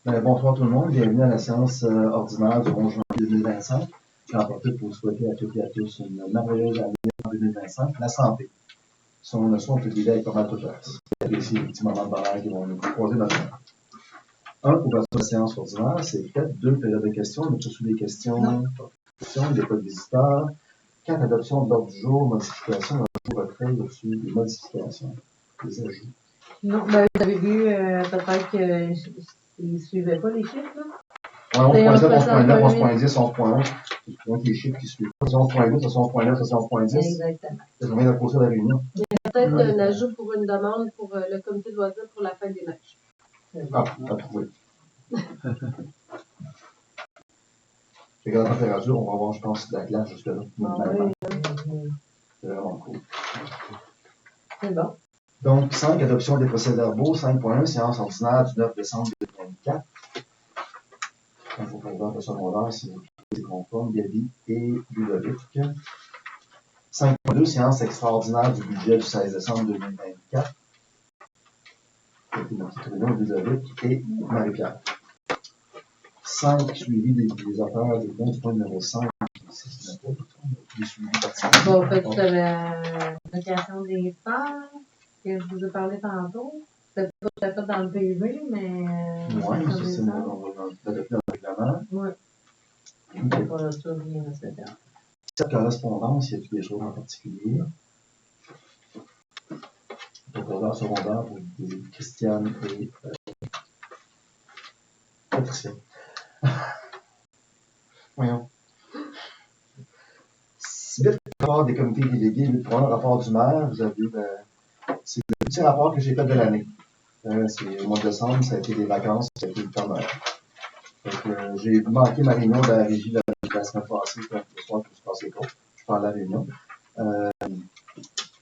Bonsoir tout le monde, bienvenue à la séance ordinaire du 11 janvier 2025. J'en profite pour souhaiter à toutes et à tous une merveilleuse année en 2025. La santé. Si on le soit, on peut l'idée avec pas mal de place. Apprécier les petits moments de bonheur qui vont nous croiser notre vie. Un, ouverture de la séance ordinaire, c'est fait. Deux, période de questions. On a tous des questions. Il n'y a pas de visiteurs. 4, adoption de l'ordre du jour, modification, retrait, il y a aussi des modifications, des ajouts. Non, vous avez vu peut-être qu'ils ne suivaient pas les chiffres, là? Ouais, 11.7, 11.9, 11.10, 11.11. C'est souvent les chiffres qui suivent. C'est 11.8, c'est 11.9, c'est 11.10. Exactement. C'est combien d'approcher de la réunion? Il y a peut-être un ajout pour une demande pour le comité de loisirs pour la fête des neiges. Ah, t'as trouvé. Regarde la température, on va voir, je pense, de la glace jusque-là. C'est vraiment cool. C'est bon. Donc, 5, adoption des procès-verbaux. 5.1, séance ordinaire du 9 décembre 2024. Il faut qu'on vote le secondaire si vous êtes conforme, Gabi et Ludovic. 5.2, séance extraordinaire du budget du 16 décembre 2024. Notre réunion, Ludovic et Marie-Pierre. 5, suivi des affaires des comptes, point numéro 5. Bon, fait que la location des phares que je vous ai parlé tantôt. C'était pas tout à fait dans le PV, mais. Oui, ça, c'est adopté dans le règlement. Oui. Okay. Voilà, ça, rien à cette heure. Cette correspondance, y a-t-il des choses en particulier? Professeur secondaire pour Christiane et Patricia. Voyons. 8 rapports des comités délégués, 8.1, rapport du maire, vous avez c'est le petit rapport que j'ai fait de l'année. C'est au mois de décembre, ça a été des vacances, ça a été le temps Noël. J'ai manqué ma réunion de la régie de la semaine passée, le soir que je passe les cours. Je parle de la réunion.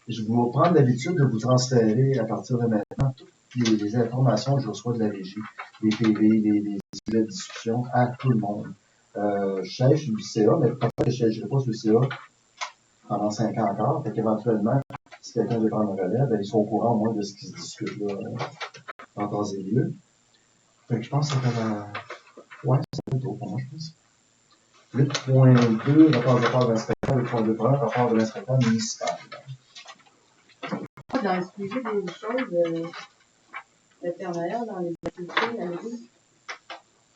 Je vais prendre l'habitude de vous transférer à partir de maintenant toutes les informations que je reçois de la régie, les PV, les sujets de discussion à tout le monde. Je siège sur le CA, mais peut-être que je ne siègerai pas sur le CA pendant 5 ans encore. Fait qu'éventuellement, si quelqu'un veut prendre le relais, ben, ils sont au courant au moins de ce qui se discute là en temps et lieu. Fait que je pense que ça fait ouais, c'est un tour pour moi, je pense. 8.2, rapport de l'inspecteur, 8.2.1, rapport de l'inspecteur municipal. Dans le suivi des choses, le Père Noël dans les activités, la musique.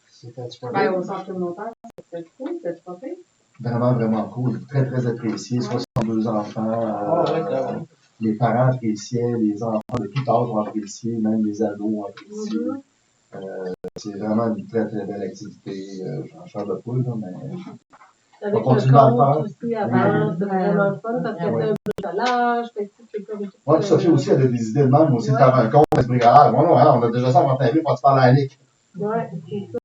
C'était un petit peu Ben, au centre communautaire, c'était cool, c'était pas fait. Vraiment, vraiment cool. Très, très apprécié. 62 enfants. Les parents appréciaient, les enfants de tout âge ont apprécié, même les ados ont apprécié. C'est vraiment une très, très belle activité. J'en charge de poule, là, mais. Avec le compte aussi avant, c'est vraiment le fun parce que c'est un bricolage, fait que c'est comme tout. Oui, puis Sophie aussi, elle a des idées de même aussi de faire un compte, elle se brigade. Moi, non, on a déjà ça en TV quand tu parles à Annick. Ouais, c'est ça.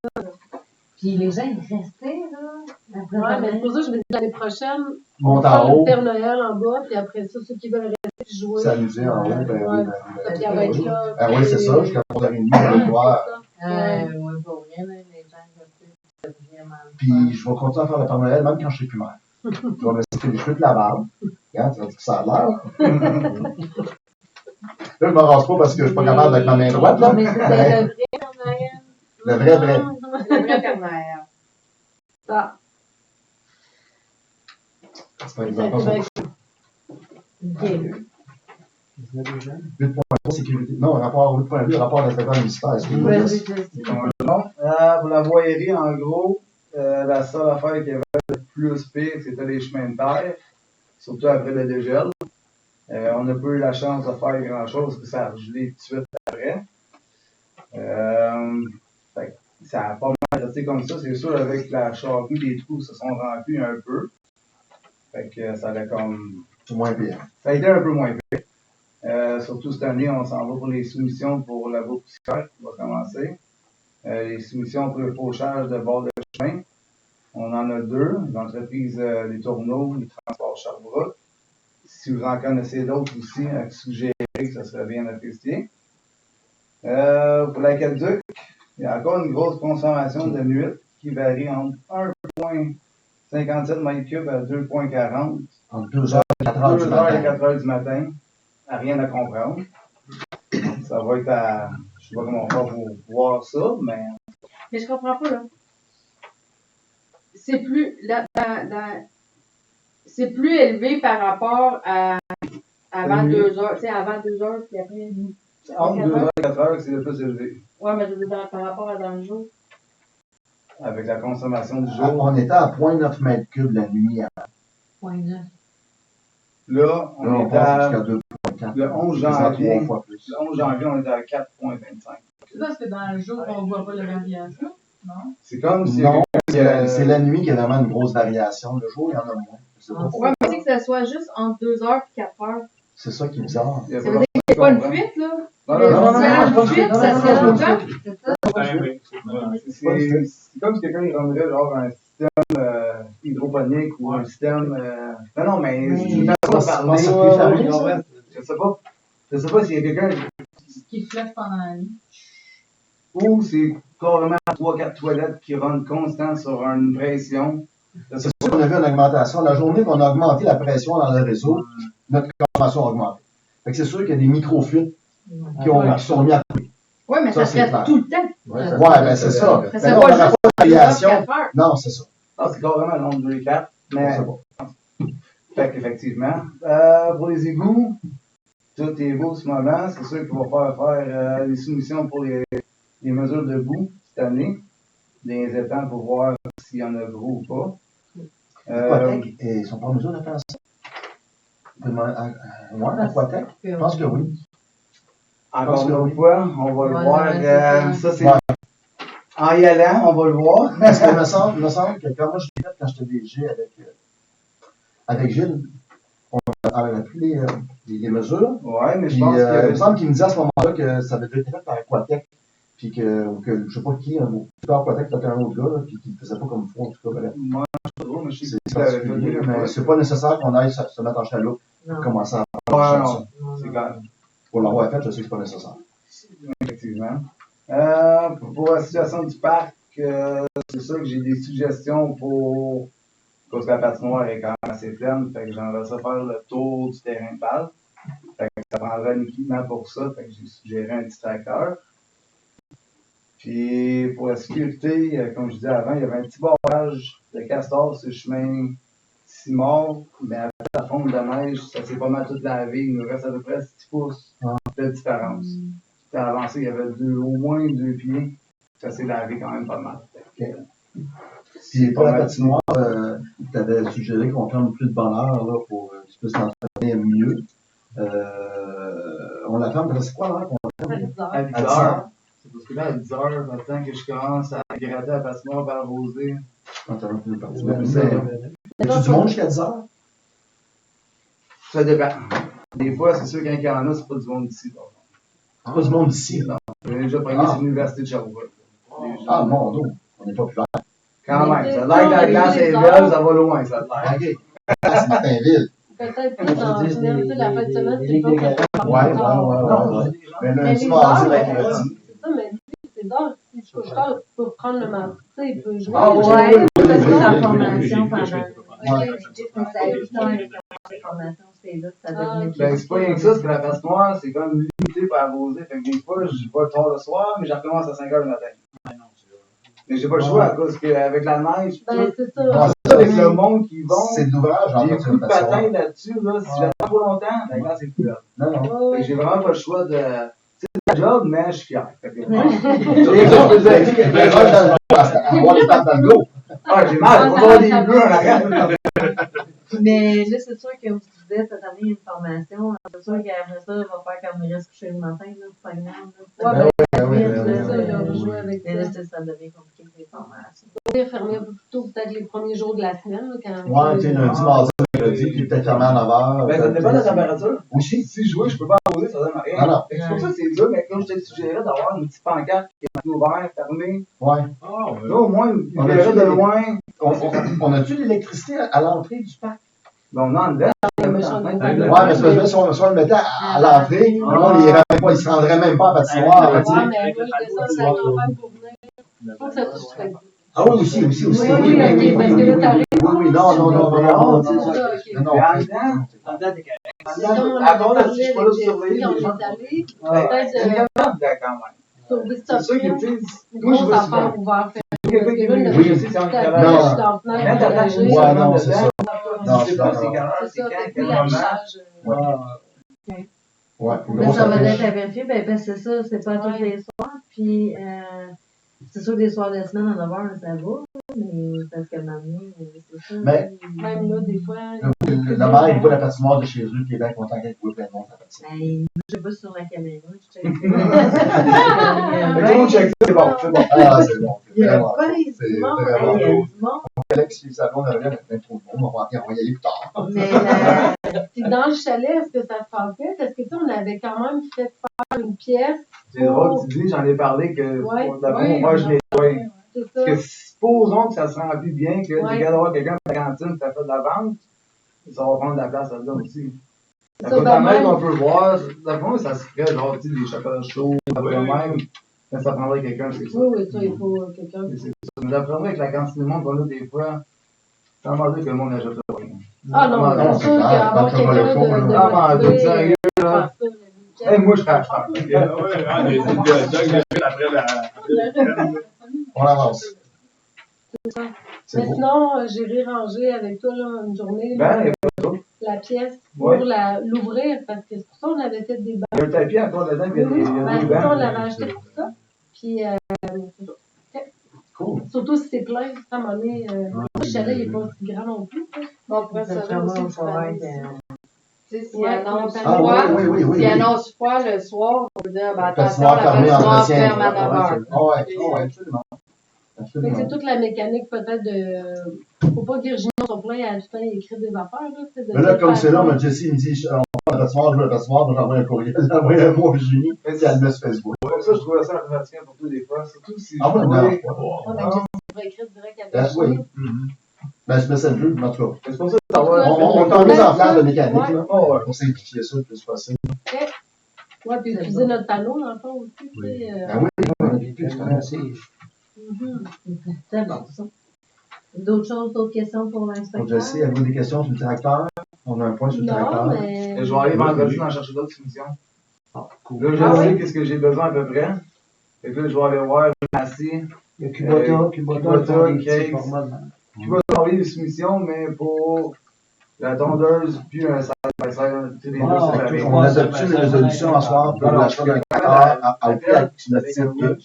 Puis les gens, ils restaient, là. Ouais, mais c'est pour ça que je me dis l'année prochaine, monte on en haut. le Père Noël en bas, puis après ça, ceux qui veulent rester jouer. S'amuser en haut, ben oui, Puis elle va être là. Ah oui, c'est ça, jusqu'à la réunion, on va le voir. Oui, pour rien, les gens, c'est vraiment. Puis je vais continuer à faire le Père Noël, même quand je ne suis plus mère. Je vais me laisser les cheveux de la barbe. Regarde, tu vas dire que ça a l'air. Là, je ne me rase pas parce que je ne suis pas capable d'être ma main droite. Là. Mais c'était le vrai Père Noël. Le vrai. Le vrai Père Noël. Ça. C'est pas exemple. 8.3, sécurité. Non, rapport 8.2, rapport d'inspecteur municipal. Pour la voirie, en gros, la seule affaire qui avait le plus pire, c'était les chemins de terre, surtout après le dégel. On n'a pas eu la chance de faire grand-chose, parce que ça a gelé tout de suite après. Ça a pas mal resté comme ça. C'est sûr, avec la charrue, les trous se sont remplis un peu. Fait que ça a comme. Moins pire. Ça a été un peu moins pire. Surtout cette année, on s'en va pour les soumissions pour la voie poussière qui va commencer. Les soumissions pour le fauchage de bord de chemin. On en a 2. L'entreprise des Tourneaux, les transports Sherbrooke. Si vous en connaissez d'autres aussi, suggérez que ça serait bien apprécié. Pour l'aqueduc, il y a encore une grosse consommation de nuit qui varie entre 1,57 m3 à 2,40. Entre 2h et 4h du matin. 2h et 4h du matin. Rien à comprendre. Ça va être à. Je sais pas comment on va pour voir ça, mais Mais je comprends pas, là. C'est plus, c'est plus élevé par rapport à avant 2 heures. Tu sais, avant 2 heures, puis après. Entre 2 heures et 4 heures, c'est le plus élevé. Ouais, mais je veux dire, par rapport à dans le jour. Avec la consommation du jour. On était à 0,9 mètres cubes la nuit. Point 9. Là, Là, on on est passe à. jusqu'à 2,4. Le 11 3 janvier. fois plus. Le 11 janvier, on est à 4,25. C'est parce que dans le jour, on voit pas la variation, non? C'est comme si. Non, c'est la nuit qui a vraiment une grosse variation. Le jour, il y en a moins. Je sais pas pourquoi. Ouais, mais c'est que ça soit juste entre 2 heures et 4 heures. C'est ça qui est bizarre. Il y a Ça veut dire qu'il n'y a pas une fuite, là. Non, Le non, non, différent non, de fuite, ça serait longtemps. C'est ça? C'est comme si quelqu'un il rendrait genre un système hydroponique ou un système. Non, mais c'est une façon de parler. Je sais pas. Je sais pas s'il y a quelqu'un. Qui flotte pendant la nuit. Ou c'est carrément 3-4 toilettes qui rentrent constant sur une pression. C'est sûr qu'on a vu une augmentation. La journée qu'on a augmenté la pression dans le réseau, notre consommation a augmenté. Fait que c'est sûr qu'il y a des micro-fuites qui sont mis à couler. Ouais, mais ça c'est serait clair. tout le temps. Ouais, ben c'est ça. Ça Ben serait là, on pas n'aura juste pas de 2 heures, variation. 4 heures. Non, c'est ça. Ah, c'est carrément le nombre de 4. Mais. C'est bon. Fait qu'effectivement. Pour les égouts, tout est beau ce moment. C'est sûr qu'il va faire des soumissions pour les mesures de boue cette année. Des étangs pour voir s'il y en a gros ou pas. Aquatec, ils sont pas en mesure de faire ça. Ouais, Aquatec, je pense que oui. Encore une fois, on va le Ouais, voir. ouais, Ça, c'est. Ouais. En y allant, on va le voir. Parce qu'il me semble que quand moi je l'ai fait, quand j'étais DG avec Gilles, on avait pris les mesures. Ouais, mais je Puis, pense il que. me semble qu'il me disait à ce moment-là que ça avait déjà été fait par Aquatec. Puis que je sais pas qui, un Aquatec, peut-être un autre gars, là, puis qui ne faisait pas comme il faut, en tout cas. Bref. Moi, je sais pas trop, mais je sais C'est que ça particulier, mais c'est pas nécessaire qu'on aille se mettre en chaloupe Non. pour commencer à Ouais, faire non. ça. C'est quand même. Pour l'avoir fait, je sais que c'est pas nécessaire. Effectivement. Pour la situation du parc, c'est sûr que j'ai des suggestions pour. Parce que la patinoire est quand même assez pleine, fait que j'aimerais ça faire le tour du terrain de balle. Fait que ça prendrait un équipement pour ça, fait que j'ai suggéré un distracteur. Puis pour la sécurité, comme je disais avant, il y avait un petit barrage de castor sur le chemin Simard, mais avec la fonte de neige, ça s'est pas mal tout lavé. Il nous reste à peu près 6 pouces de différence. Puis avancé, il y avait au moins 2 pieds. Ça s'est lavé quand même pas mal. Puis pour la patinoire, tu avais suggéré qu'on prenne plus de bonne heure là, pour que tu puisses t'entraîner mieux. On la ferme, c'est quoi l'heure qu'on la ferme? À 10 À 10 heures. heures. C'est parce que là, à 10 heures, le temps que je commence à gratter la patinoire par arroser. Quand tu as un peu de partie. Ouais, Mais tu du monde jusqu'à 10 heures? Ça dépend. Des fois, c'est sûr qu'il y en a, c'est pas du monde d'ici. C'est pas du monde ici. Non. J'ai déjà pogné sur l'université de Sherbrooke. Ah, mon Dieu, on n'est pas plus là. Quand même, ça a l'air que la glace est belle, ça va loin, ça a l'air. OK. Ah, c'est Martinville. Peut-être plus dans la fin de semaine, c'est pas Ouais. Mais Mais lundi, les mardi, heures, mercredi. c'est ça, mais lui, c'est d'heure. Si je couche tard, tu peux prendre le mardi, tu sais, il peut jouer. Ah, Ouais, oui, parce que oui, la oui, formation oui, pendant. Ouais. C'est à 8 heures les formations, c'est là que ça donne Ben, c'est pas rien que ça, c'est que la patinoire, c'est comme limité par arroser. Fait que des fois, je vais tard le soir, mais je recommence à 5 heures du matin. Mais j'ai pas le choix à cause qu'avec la neige, Ben, c'est ça. Ouais, tout, avec le monde qui vont, c'est de l'ouvrage en j'ai fait beaucoup de patins patinoire. là-dessus, là. Si j'attends trop longtemps, la glace est plus là. Non, non. Ouais, Fait ouais. que j'ai vraiment pas le choix de. C'est la job, mais je suis fier. Fait que, Avoir les pattes dans le dos. ah, j'ai mal, on va avoir des bleus en arrière. Mais là, c'est sûr que vous disais cette année, une formation. C'est sûr qu'après ça, il va faire comme il reste couché le matin, là, c'est pas grave. Ouais, ben, oui, c'est ça, oui, là, oui, jouer oui. avec Mais là, ça. ça devient compliqué pour les formations. On est fermé un peu plus tôt, peut-être les premiers jours de la semaine, là, quand. Ouais, tu sais, lundi, mardi, mercredi, puis peut-être fermé à 9h. Ben, ça dépend de la température. Aussi. Si je jouais, je peux pas arroser, ça donne rien. Non, non. Fait que c'est pour ça que c'est dur, mais comme je te suggérais d'avoir une petite pancarte qui est ouverte, fermée. Ouais. Là, au moins, On il a verrait dit- de loin. On a-tu l'électricité à l'entrée du parc? Ben, on en dedans. Le méchant de Ouais, mais c'est parce que si on le mettait à l'entrée, le monde, il se rendrait même pas à la patinoire. Ouais, tu sais. mais moi, je descends de la campagne pour venir. Faut que ça touche très bien. Ah oui, aussi. Oui, ok, parce que là, t'arrives. Oui, non. C'est ça, ok. Non, Mais en dedans, Comme on à part avait là, parlé je suis pas là avec pour surveiller Jessie, on les gens. est allé. Ouais, Peut-être, c'est une capable dedans quand même. sauver C'est sûr Sophia. que, tu sais, Une moi, je grosse vois souvent. affaire ouverte. Quelqu'un qui veut Oui. je sais, c'est un Non. travail. Non. Je suis dans la fenêtre, Quand t'attaches j'ai- une Ouais, semaine non, dedans, c'est ça. Non, tu je sais suis pas d'accord. c'est quelle heure, C'est c'est ça, quand, c'est quel plus moment. l'affichage. Ouais, une Mais grosse ça va affiche. être à vérifier, ben c'est ça, c'est pas tous les soirs. Puis, c'est sûr que les soirs de semaine à 9h, ça va, mais parce que maintenant, c'est ça. Mais- Même là, des fois. Le maire, il voit la patinoire de chez eux, puis il est bien content qu'il voit plein de monde à la patinoire. Ben, je vais sur la caméra, je check. Mais tout le monde check ça, c'est bon, c'est bon. Ah, c'est bon. Il y a Vraiment. pas C'est du monde, vraiment il y a cool. du monde. Alex, si ça va, on a rien, mais trop de monde, on va y aller plus tard. Mais Puis dans le chalet, est-ce que ça se passe bien? Parce que, tu sais, on avait quand même fait faire une pièce. C'est drôle, tu dis, j'en ai parlé que Ouais. d'abord, moi, je nettoie. C'est ça. Parce que supposons que ça se remplit bien, que Ouais. tu regardes avoir quelqu'un à la cantine qui a fait de la vente, ça va prendre de la place là-dedans aussi. Ça, La côte ben, à même même- qu'on peut voir, d'abord, ça se ferait genre, tu sais, des chocolats chauds, après même, mais ça prendrait quelqu'un, c'est ça. Oui, oui, ça, il faut quelqu'un. Mais c'est ça. Mais d'après moi, avec la quantité de monde qu'on a des fois, ça m'a dit que le monde n'achète pas rien. Ah non, Non, c'est c'est sûr clair, qu'avoir quand on va quelqu'un le fond, là. de Ah, mais motivé, sérieux, là. faire ça le week-end. Hey, moi, je serais acheteur. On avance. C'est Mais beau. sinon, j'irai ranger avec toi là, une journée Ben, il y a la pièce pour Ouais. l'ouvrir parce que c'est pour ça qu'on avait fait des bancs. un tapis encore dedans, puis il y a Oui, des- il y a ben, des c'est ça, on bancs. l'avait acheté pour ça. Puis, Cool. surtout si c'est plein, à un moment donné, le chalet n'est pas si grand non plus. hein. Bon, on pourrait se servir aussi du panneau. Tu sais, s'il Ouais, annonce le Ah, panneau. froid, oui, oui, oui. s'il oui. annonce froid le soir, on peut dire, ben, attention, Patinoire la fermée, patinoire entretien. ferme à 9h. Ah ouais, absolument. Fait que Absolument. c'est toute la mécanique peut-être de. Faut pas que Virginie soit plein à tout le temps écrire des affaires. Là, tu sais, de Mais là, quelle comme c'est là, façon. mais Jesse, il me dit, on va la patinoire, je veux la patinoire, donc j'envoie un courriel, j'envoie un mot à Virginie, puis elle le met sur Facebook. Comme ça, je trouvais ça pratique pour tous des fois, surtout si Ah, moi, je non, trouvais- Ouais, mais Jessie pourrait écrire direct à oui. Virginie. Ben, je mets ça le jeu, mais en tout cas. C'est pour ça que ça va. On t'a mis en place de mécanique, Ouais. là. Pour simplifier ça le plus possible. Ouais, puis utiliser notre panneau dans le fond aussi. Tu sais, Ben oui, on a vécu, c'est assez. mhm. C'est bon, ça. D'autres choses, d'autres questions pour Pour l'inspecteur? Jesse, avez-vous des questions sur le directeur? On a un point sur le Non, directeur. mais. Je vais aller vendredi en chercher d'autres soumissions. Ah, cool. Là, je Ah sais oui? qu'est-ce que j'ai besoin à peu près. Et puis là, je vais aller voir Massy. Il y a Kubota, Kubota, ils font des petits Cakes. formats. Qui va t'envoyer des soumissions, mais pour la tondeuse, puis un side-by-side, tu sais, les deux, Ah, c'est la même. On adopte une résolution à soir pour l'achat d'un tracteur à prix approximatif de.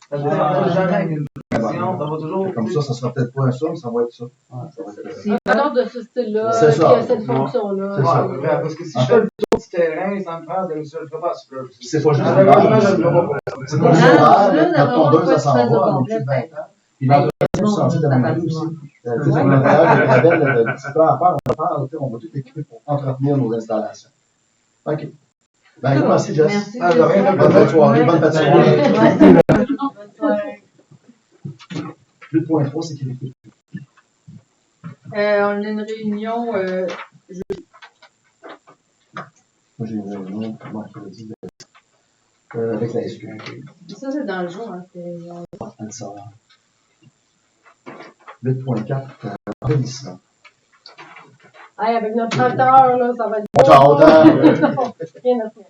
Ça ne descendra jamais avec une soumission, ça va toujours. Comme ça sera peut-être pas un somme, ça va être ça. Ça va être- Un panneau de ce style-là, C'est qui ça. a cette fonction-là. C'est Ouais, ça. à peu près, parce que si je fais le tour du terrain, ça me prend, je le ferai pas à super. C'est pas juste Malheureusement, je ne le ferai pas. C'est pas juste l'horaire, notre tondeuse, elle s'en va, depuis 20 ans. Puis l'entretien du sentier d'aménagement aussi. Tu sais, c'est l'intérieur de la belle, le petit peu à faire, on va faire, tu sais, on va tout équiper pour entretenir nos installations. OK. Ben, gros, merci, Jess. Merci. Ah, de rien, Bonne fin de soirée, bonne patinoire. 8.3, sécurité. On a une réunion, Moi, j'ai une réunion mercredi avec la SQ. ça c'est dans le jour, hein, À 10h. 8.4, enregistrement. Hey, avec notre tracteur, là, ça va être Ciao, ciao. rien à faire.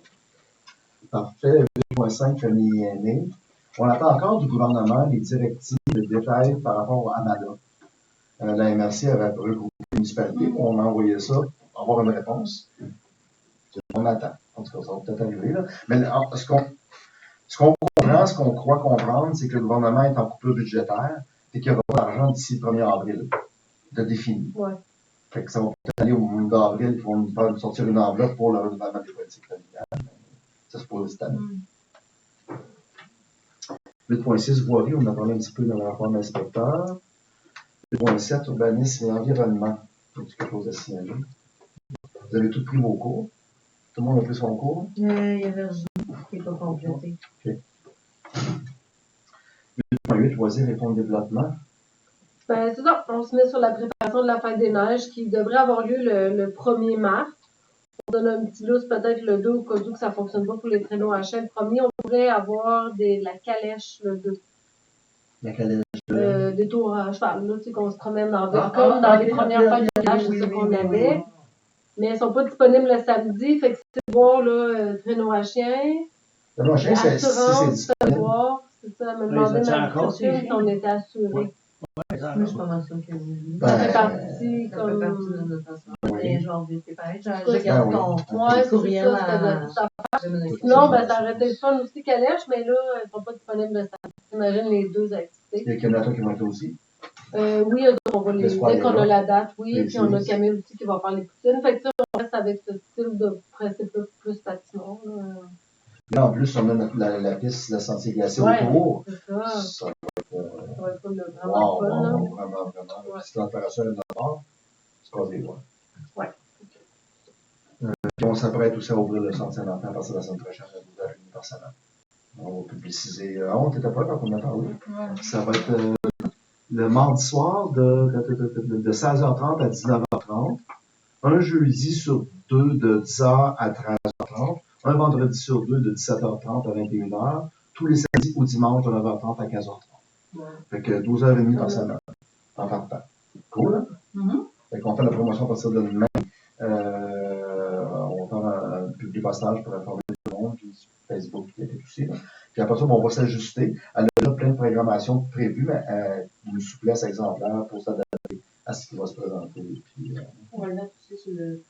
Parfait. 8.5, famille aînée. On attend encore du gouvernement les directives de détail par rapport à MADA. La MRC avait regroupé les municipalités. On a envoyé ça pour avoir une réponse. On attend. En tout cas, ça va peut-être arriver. Là. Mais ce qu'on comprend, ce qu'on croit comprendre, c'est que le gouvernement est en coupure budgétaire et qu'il n'y aura pas d'argent d'ici le 1er avril de défini. Ouais. Fait que ça va peut-être aller au mois d'avril, ils vont nous faire sortir une enveloppe pour le renouvellement des politiques familiales. Ça se pose cette année. 8.6, voirie, on en a parlé un petit peu dans le rapport de l'inspecteur. 8.7, urbanisme et environnement. Y a quelque chose à signaler? Vous avez tout pris vos cours? Tout le monde a pris son cours? Il y a Virginie qui n'est pas complété. 8.8, loisirs et fonds de développement. Ben, c'est ça. On se met sur la préparation de la fête des neiges qui devrait avoir lieu le 1er mars. On donne un petit lousse peut-être le 2 au cas où que ça ne fonctionne pas pour les traîneaux à chaîne. Le 1er, on pourrait avoir la calèche le 2. La calèche. Des tours à cheval, là, tu sais, qu'on se promène dans ville, comme dans les premières fêtes de village, c'est ça qu'on avait. Mais elles ne sont pas disponibles le samedi, fait que si tu veux voir, là, traîneau à chien, Le prochain, c'est si c'est Assurance, disponible. savoir, c'est ça, elle me Ouais, demandait ça, ma encore, petite fille c'est si on était assuré. Ouais. Ouais, ça, Moi, je suis pas mal sûre que oui. Ben, Ça fait partie Ça fait comme. partie de notre assurance. Oui. Mais je vais en visiter pareil. Je Ben garde oui. ton Ouais, c'est courriel ça, c'était de à... toute sa Je vais m'en occuper. Sinon, ben, ça aurait été le fun aussi qu'elle lèche, mais là, elles sont pas disponibles le samedi. T'imagines les deux Il activités. y a Canada qui vont être là aussi. Oui, on va les. L'espoir Dès est qu'on là. a la date, oui. Et Puis on a c'est- Camille aussi qui va faire les poutines. Fait que ça, on reste avec ce style de principe plus patinoire. Là. Là, en plus, on a la piste, le sentier glacé Ouais. autour. C'est ça. Ça Ça va être vraiment wow, fun, là. wow, vraiment. Ouais. Si l'opération est de notre part, c'est pas des lois. Ouais. Puis on s'apprête aussi à ouvrir le sentier en enfant à partir de la semaine prochaine à 12h30 par semaine. On va publiciser. Ah, on n'était pas là quand on a parlé. Ça va être le mardi soir de 16h30 à 19h30. Un jeudi sur deux de 10h à 13h30. Un vendredi sur deux de 17h30 à 21h. Tous les samedis ou dimanches de 9h30 à 15h30. Ouais. Fait que 12h30 par semaine. En partant. Cool, hein? Mhm. Fait qu'on fait la promotion à partir de demain. On va faire un public postage pour informer tout le monde, puis sur Facebook qui était aussi. Là. Puis après ça, on va s'ajuster. Elle a déjà plein de programmations prévues, mais une souplesse exemplaire pour s'adapter à ce qui va se présenter. Puis, On va le mettre aussi sur le.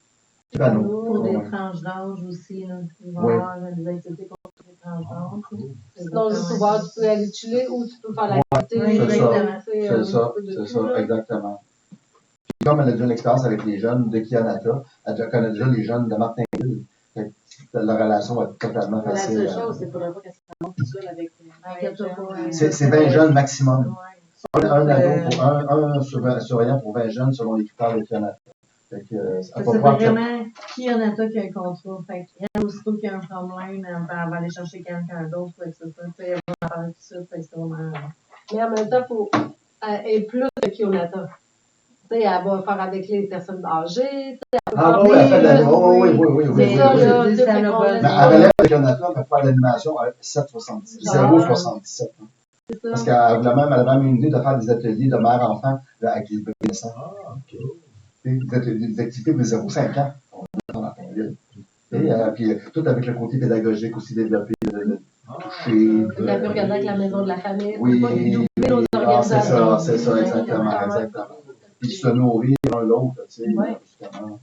panneau. Pour des Ouais. tranches d'âge aussi, là. Il va y Oui. avoir des activités pour les tranches d'âge. Sinon, juste pour voir, tu peux aller chiller ou tu peux faire l'activité. Ouais, c'est ça. C'est C'est ça, exactement. Puis comme elle a déjà l'expérience avec les jeunes de Kianata, elle connaît déjà les jeunes de Martinville. Fait que la relation va être totalement La facile. seule chose, c'est pour ne pas qu'elle se remonte tout seul avec. Inquiète-toi pas. C'est 20 jeunes maximum. Ouais. Un ado pour un surveillant pour 20 jeunes selon les critères de Kianata. Fait que, elle C'est va pouvoir vraiment Kianata qui a un contrat. Fait qu'elle, aussitôt qu'il y a un problème, elle va aller chercher quelqu'un d'autre. Fait que c'est ça. Tu sais, elle va parler de ça. Fait que c'est vraiment. Mais en même temps, elle est plus que Kionata. Tu sais, elle va faire avec les personnes âgées. Ah oui, elle fait de l'animation. Oui. Mais ça, oui. là, je dis, ça l'a pas. Mais elle relève de Kianata, elle fait de l'animation à 7,77. Ah. 0,77. Hein. C'est ça. Parce qu'elle avait même une idée de faire des ateliers de mère-enfant avec les bébés naissants. Des activités de 0,5 ans. On est dans la ville. Et puis tout avec le côté pédagogique aussi développé, de toucher. Elle a pu regarder avec la maison de la famille. Oui, Pas doubler nos c'est organisations. ça, exactement. Puis se nourrir l'un l'autre, tu sais, Ouais. justement.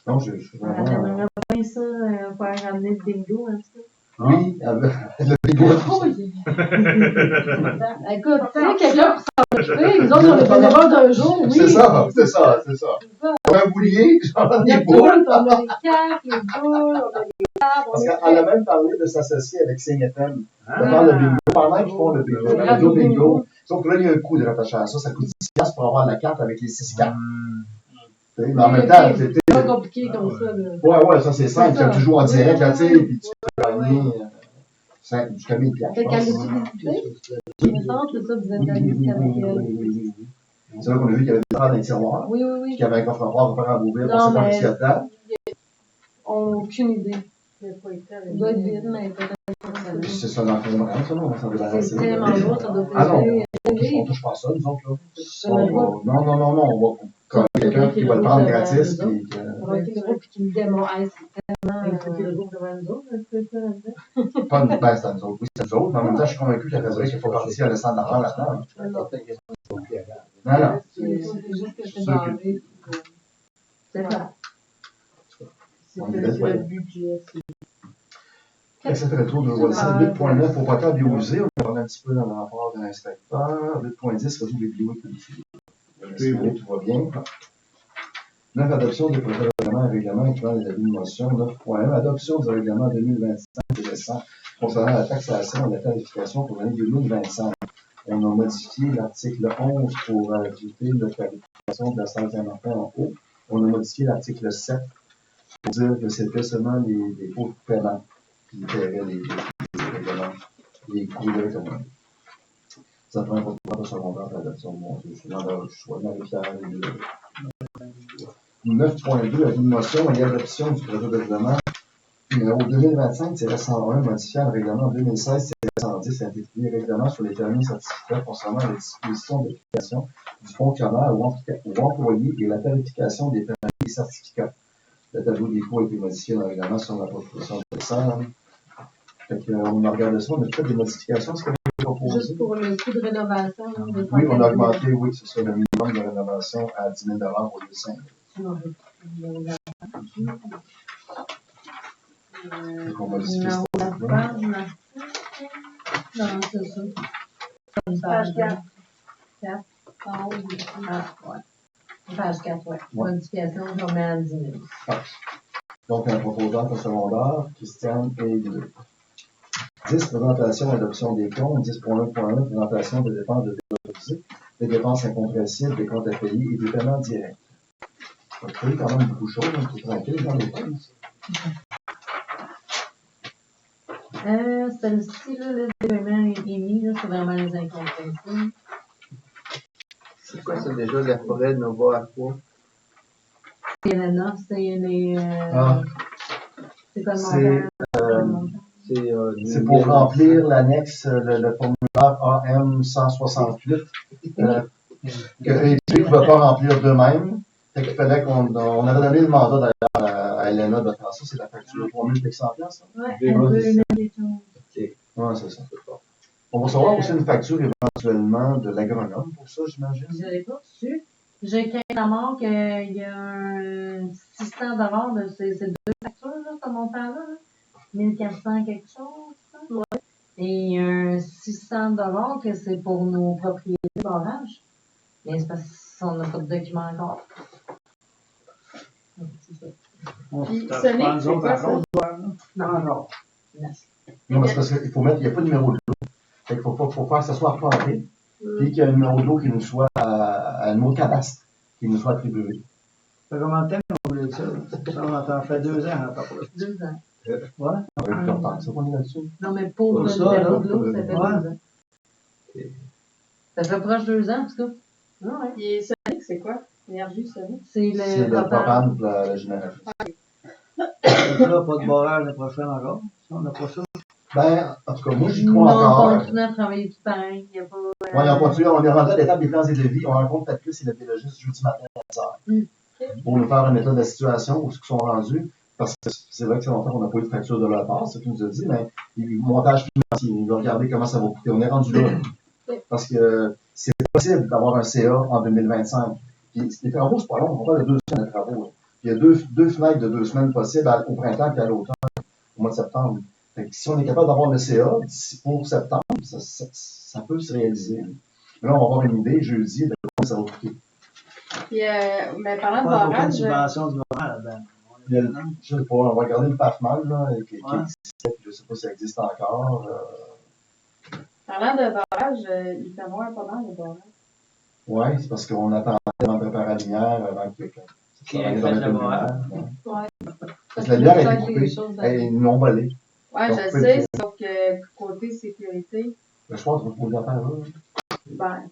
Non, je suis vraiment. J'aimerais bien ça, faire ramener le bingo, en tout cas. Oui, le bingo. Écoute, tu sais, quelqu'un pour s'en occuper, nous autres, on est bénévoles d'un jour, oui. C'est ça. Pour un boulier, j'en On ai a des tout, boules. on a les cartes, les boules, on a les tables, on Parce a qu'elle a même parlé de s'associer avec CNFM. On Ah. parle de bingo. Pendant qu'ils font le bingo, Le le radio radio bingo. bingo. Sauf que là, il y a un coût de rattaché à ça. Ça coûte 10$ pour avoir la carte avec les 6 cartes. Tu sais, mais en même temps, Ok. c'était. C'est pas compliqué comme ça. Là. Ouais, ça c'est simple. ça. Tu joues en direct, là, tu sais, puis tu peux Ouais. gagner jusqu'à 1000$, je Avec quelle pense. utilité? Il me semble que c'est ça, vous êtes allé avec elle. C'est là qu'on a vu qu'il y avait des affaires dans les tiroirs, Oui, puis qu'il y avait un coffre-fort pour faire en ouvrir, on Non, sait pas mais- ce qu'il y a dedans. On n'a aucune idée. Il n'y a pas été avec. Il doit être vide, mais peut-être. Puis c'est ça dans le fond, ça, non, on s'en débarrasser. C'est tellement lourd, ça doit Ah non, peser. on touche pas à ça, nous autres, là. même pas. Non, on va comme quelqu'un qui va le prendre gratis, puis On va être gros puis qu'il me démontre. Hey, c'est tellement. Il faut qu'il le trouve devant nous autres, c'est ça, là-dedans. pas une baisse à nous autres. Oui, c'est nous autres, mais en même temps, je suis convaincu qu'il y a raison qu'il faut partir à l'instant de l'argent là-dedans. Non. C'est juste que c'est barré. C'est ça. C'est On est belle, le ouais. budget. Fait que c'était le tour de Wilson. 8.9 au potable biousé. On a parlé un petit peu dans le rapport de l'inspecteur. 8.10, réseau des bibliothécaires. Tout va bien. 9. Adoption des projets de règlement et règlements incluant les avis de motion. 9.1. Adoption du règlement 2025 récent concernant la taxation et la tarification pour l'année 2025. On a modifié l'article 11 pour ajouter la tarification de la Saint-Martin en haut. On a modifié l'article 7 pour dire que c'était seulement les faux de paiement qui paierait les règlements, les coûts directement. Ça prend un protocole secondaire pour l'adoption de mon Dieu. Je suis dans le choix de Marie-Pierre et de 9.2, avis de motion et adoption du projet de règlement numéro 2025-101 modifiant le règlement 2016-110 intitulé Règlement sur les permis et certificats concernant les dispositions d'application du fonctionnaire ou employé et la tarification des permis et certificats. Le tableau des coûts a été modifié dans le règlement sur la proposition de personne. Fait que, on a regardé ça, on a fait des modifications, ce qu'on a proposé. Juste pour le coût de rénovation. Là, des Oui, on a 104 000. augmenté, oui, c'est ça, le minimum de rénovation à 10 000 au lieu de 5 000. Donc, on modifie Non, ce la là. page, non, c'est ça. Une Page page 4. 4. En haut. Ah, ouais. Page 4, ouais. Ouais. Modification, on met à 10 000. Donc, un proposant au secondaire, Christiane et Guy. 10, présentation et adoption des comptes. 10.1.1, présentation des dépenses de dépenses, des dépenses incompressibles, des comptes à payer et des paiements directs. Donc, il y a quand même beaucoup de choses, on est tranquille dans les comptes. Celle-ci, là, le paiement est émis, là, c'est vraiment les incompréhensibles. C'est quoi ça déjà, la forêt de Nova Aqua? Il y en a, c'est les. Ah. C'est quoi le C'est, montant? C'est pour remplir l'annexe, le formulaire AM 168, que EIP ne pouvait pas remplir d'eux-mêmes. Fait qu'il fallait on avait donné le mandat d'ailleurs à Elena de faire ça, c'est la facture de 3800 $. Ouais, elle veut une question. Ouais, c'est ça. On va savoir aussi une facture éventuellement de l'agronome pour ça, j'imagine. Je l'ai pas reçu. J'ai craint à mort qu'il y a un 600 de ces deux factures, là, ce montant-là. Là. 1400 quelque chose. Ça. Ouais. Et un 600 que c'est pour nos propriétés barrages. Mais c'est parce qu'on n'a pas de document encore. Donc, c'est ça. Puis, Sonic, c'est quoi ça? Non. Non, mais c'est parce qu'il faut mettre, il n'y a pas de numéro de lot. Fait qu'il faut faire que ça soit reporté, puis qu'il y ait un numéro de lot qui nous soit, un numéro de cadastre qui nous soit attribué. Ça fait combien de temps qu'on voulait ça? Ça, on en fait 2 ans encore pour 2 ans. Ouais. On va plus longtemps que ça qu'on est là-dessus. Non, mais pour le ça, numéro là, de l'eau, ça fait 2 ans. Ça fait proche de 2 ans, en tout cas. Ah ouais. Puis Sonic, c'est quoi? Énergie Sonic? C'est C'est le le propane. propane pour la génération. Ça, pas de barrage l'année prochaine encore. Ça, on n'a pas ça. Ben, en tout cas, moi, j'y Non, crois on encore. continue à travailler tout pareil. Il n'y a pas. Ouais, on continue, on est rendu à l'étape des plans et devis. On rencontre Patrice et le biologiste jeudi matin à 10h. Pour nous faire un état de la situation, où ils sont rendus. Parce que c'est vrai que c'est longtemps qu'on n'a pas eu de facture de leur part, c'est ce qu'il nous a dit, mais le montage financier, il va regarder comment ça va coûter. On est rendu là. Parce que c'est possible d'avoir un CA en 2025. Puis les travaux, c'est pas long, on parle de 2 semaines de travaux. Là. Puis il y a deux fenêtres de 2 semaines possibles au printemps et à l'automne, au mois de septembre. Fait que si on est capable d'avoir le CA d'ici pour septembre, ça peut se réaliser. Mais là, on va avoir une idée jeudi de combien ça va coûter. Puis, mais parlant de Pas aucune barrage, subvention du gouvernement là-dedans. Il y a je sais pas, on va regarder le PAFMAL, là, qui Ouais. existait, je sais pas si ça existe encore. parlant de barrage, il fait moins pas mal de barrage. Ouais, c'est parce qu'on attendait avant de préparer la lumière, avant que Qui ça a arrive fait dans le lumière. barrage? Ouais. Parce que la lumière a été coupée. Ils nous l'ont volée. Ouais, Donc, je coupé le sais, feu. sauf que côté sécurité, Le soir, tu vas trouver des affaires là. ben,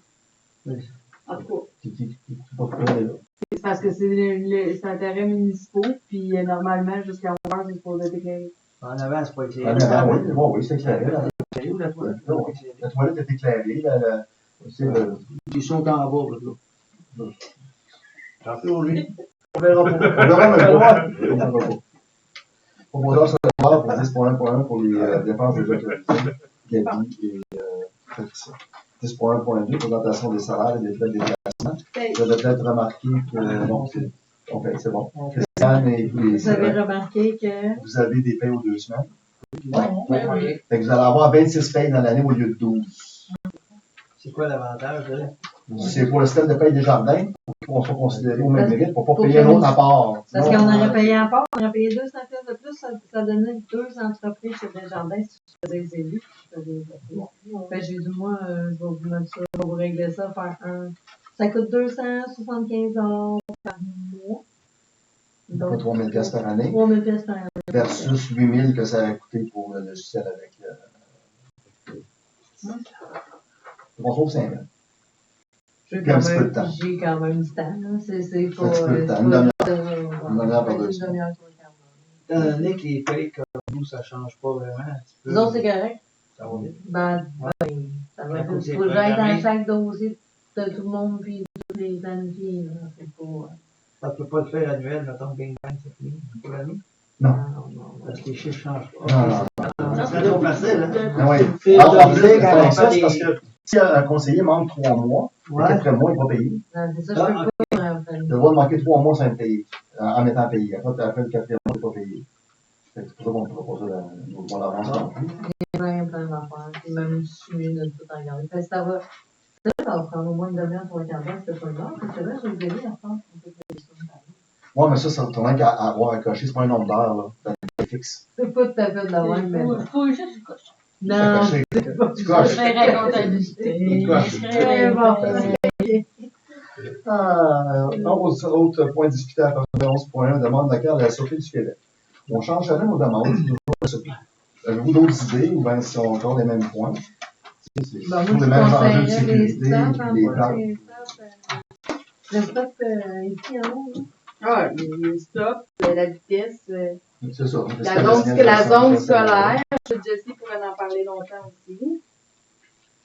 Oui. en tout cas, Qui va trouver aller là. C'est parce que c'est intérêts municipaux, puis normalement, jusqu'à 11h, c'est supposé être éclairé. En avant, c'est pas éclairé. Ah, oui, c'est éclairé. Éclairé ou la toilette? Là, oui. La toilette est éclairée. Ils sont en bas, là. J'en fais au lui. On verra pas. On verra même pas. On verra pas. Proposeur secondaire pour 10.1.1 pour les dépenses des autorisés, Gabi et Patricia. 10.1.2, présentation des salaires et des frais de déplacement. Vous avez peut-être remarqué que, non, c'est bon. Christiane et Vous avez remarqué que. vous avez des payes aux 2 semaines. Oui. Fait que vous allez avoir 26 payes dans l'année au lieu de 12. C'est quoi l'avantage, là? C'est pour le système de paye des jardins, pour qu'on soit considéré au même mérite, pour ne pas Pour payer que un autre à part. Parce Sinon, qu'on aurait payé à part, on aurait payé 200 pièces de plus, ça donnait 2 entreprises chez Desjardins si tu faisais les élus. Fait que j'ai dit, moi, je vais vous mettre ça, je vais vous régler ça, faire un. Ça coûte 275 par mois. pas 3 000 $ par année, 3 000 pièces par année. versus 8 000 que ça a coûté pour le logiciel avec. On trouve 5 000. J'ai Puis un petit peu de temps. quand même du temps, là. C'est pas. Un petit peu de temps. Une demi-heure par 2 semaines. Étant donné que les payes comme nous, ça change pas vraiment. Nous autres, c'est correct. Ça va bien. Ben, ça va être. Tu pourrais être dans chaque dossier de tout le monde, puis toutes les planifiés, là. C'est pas. Ça peut pas le faire annuel, mettons, bing bang, c'est fini. Pour l'année. Non. Non. Parce que les chiffres changent pas. Non. Ça serait trop facile, hein? Ah oui. C'est Alors, on comme disait, ça, quand quand ça, on c'est fait parce des- que si un conseiller manque 3 mois, les Ouais. 4 mois, il va payer. C'est ça, je peux pas. Le droit de manquer 3 mois sans être payé, en étant payé. Après le 4e mois, il n'est pas payé. Fait que c'est pour ça qu'on ne propose pas l'avance non plus. Plein d'affaires. Puis même si je de tout regarder. Fait que ça va prendre au moins une demi-heure, 3/4 d'heure, c'était pas une heure. Parce que là, j'ai oublié à faire. Ouais, mais ça tourne qu'à avoir à cocher, c'est pas un nombre d'heures, là. C'est fixe. C'est pas tout à fait de la même, mais bon. Faut juste cocher. Non, Cocher. Tu Je coches. ferai la comptabilité. Tu coches. Je ferai Autre point discuté à partir de 11.1, demande laquelle la Sûreté du Québec. On change jamais nos demandes, c'est toujours la Sûreté. Avez-vous d'autres idées ou bien si on a encore les mêmes points? C'est Ben, toujours moi, les je mêmes enjeux de conseillerais les sécurité, staffs, puis les plans. Le stop, ici, en haut, là. Ah, les stops, la vitesse, C'est ça. la zone scolaire. Jessie pourrait en parler longtemps aussi.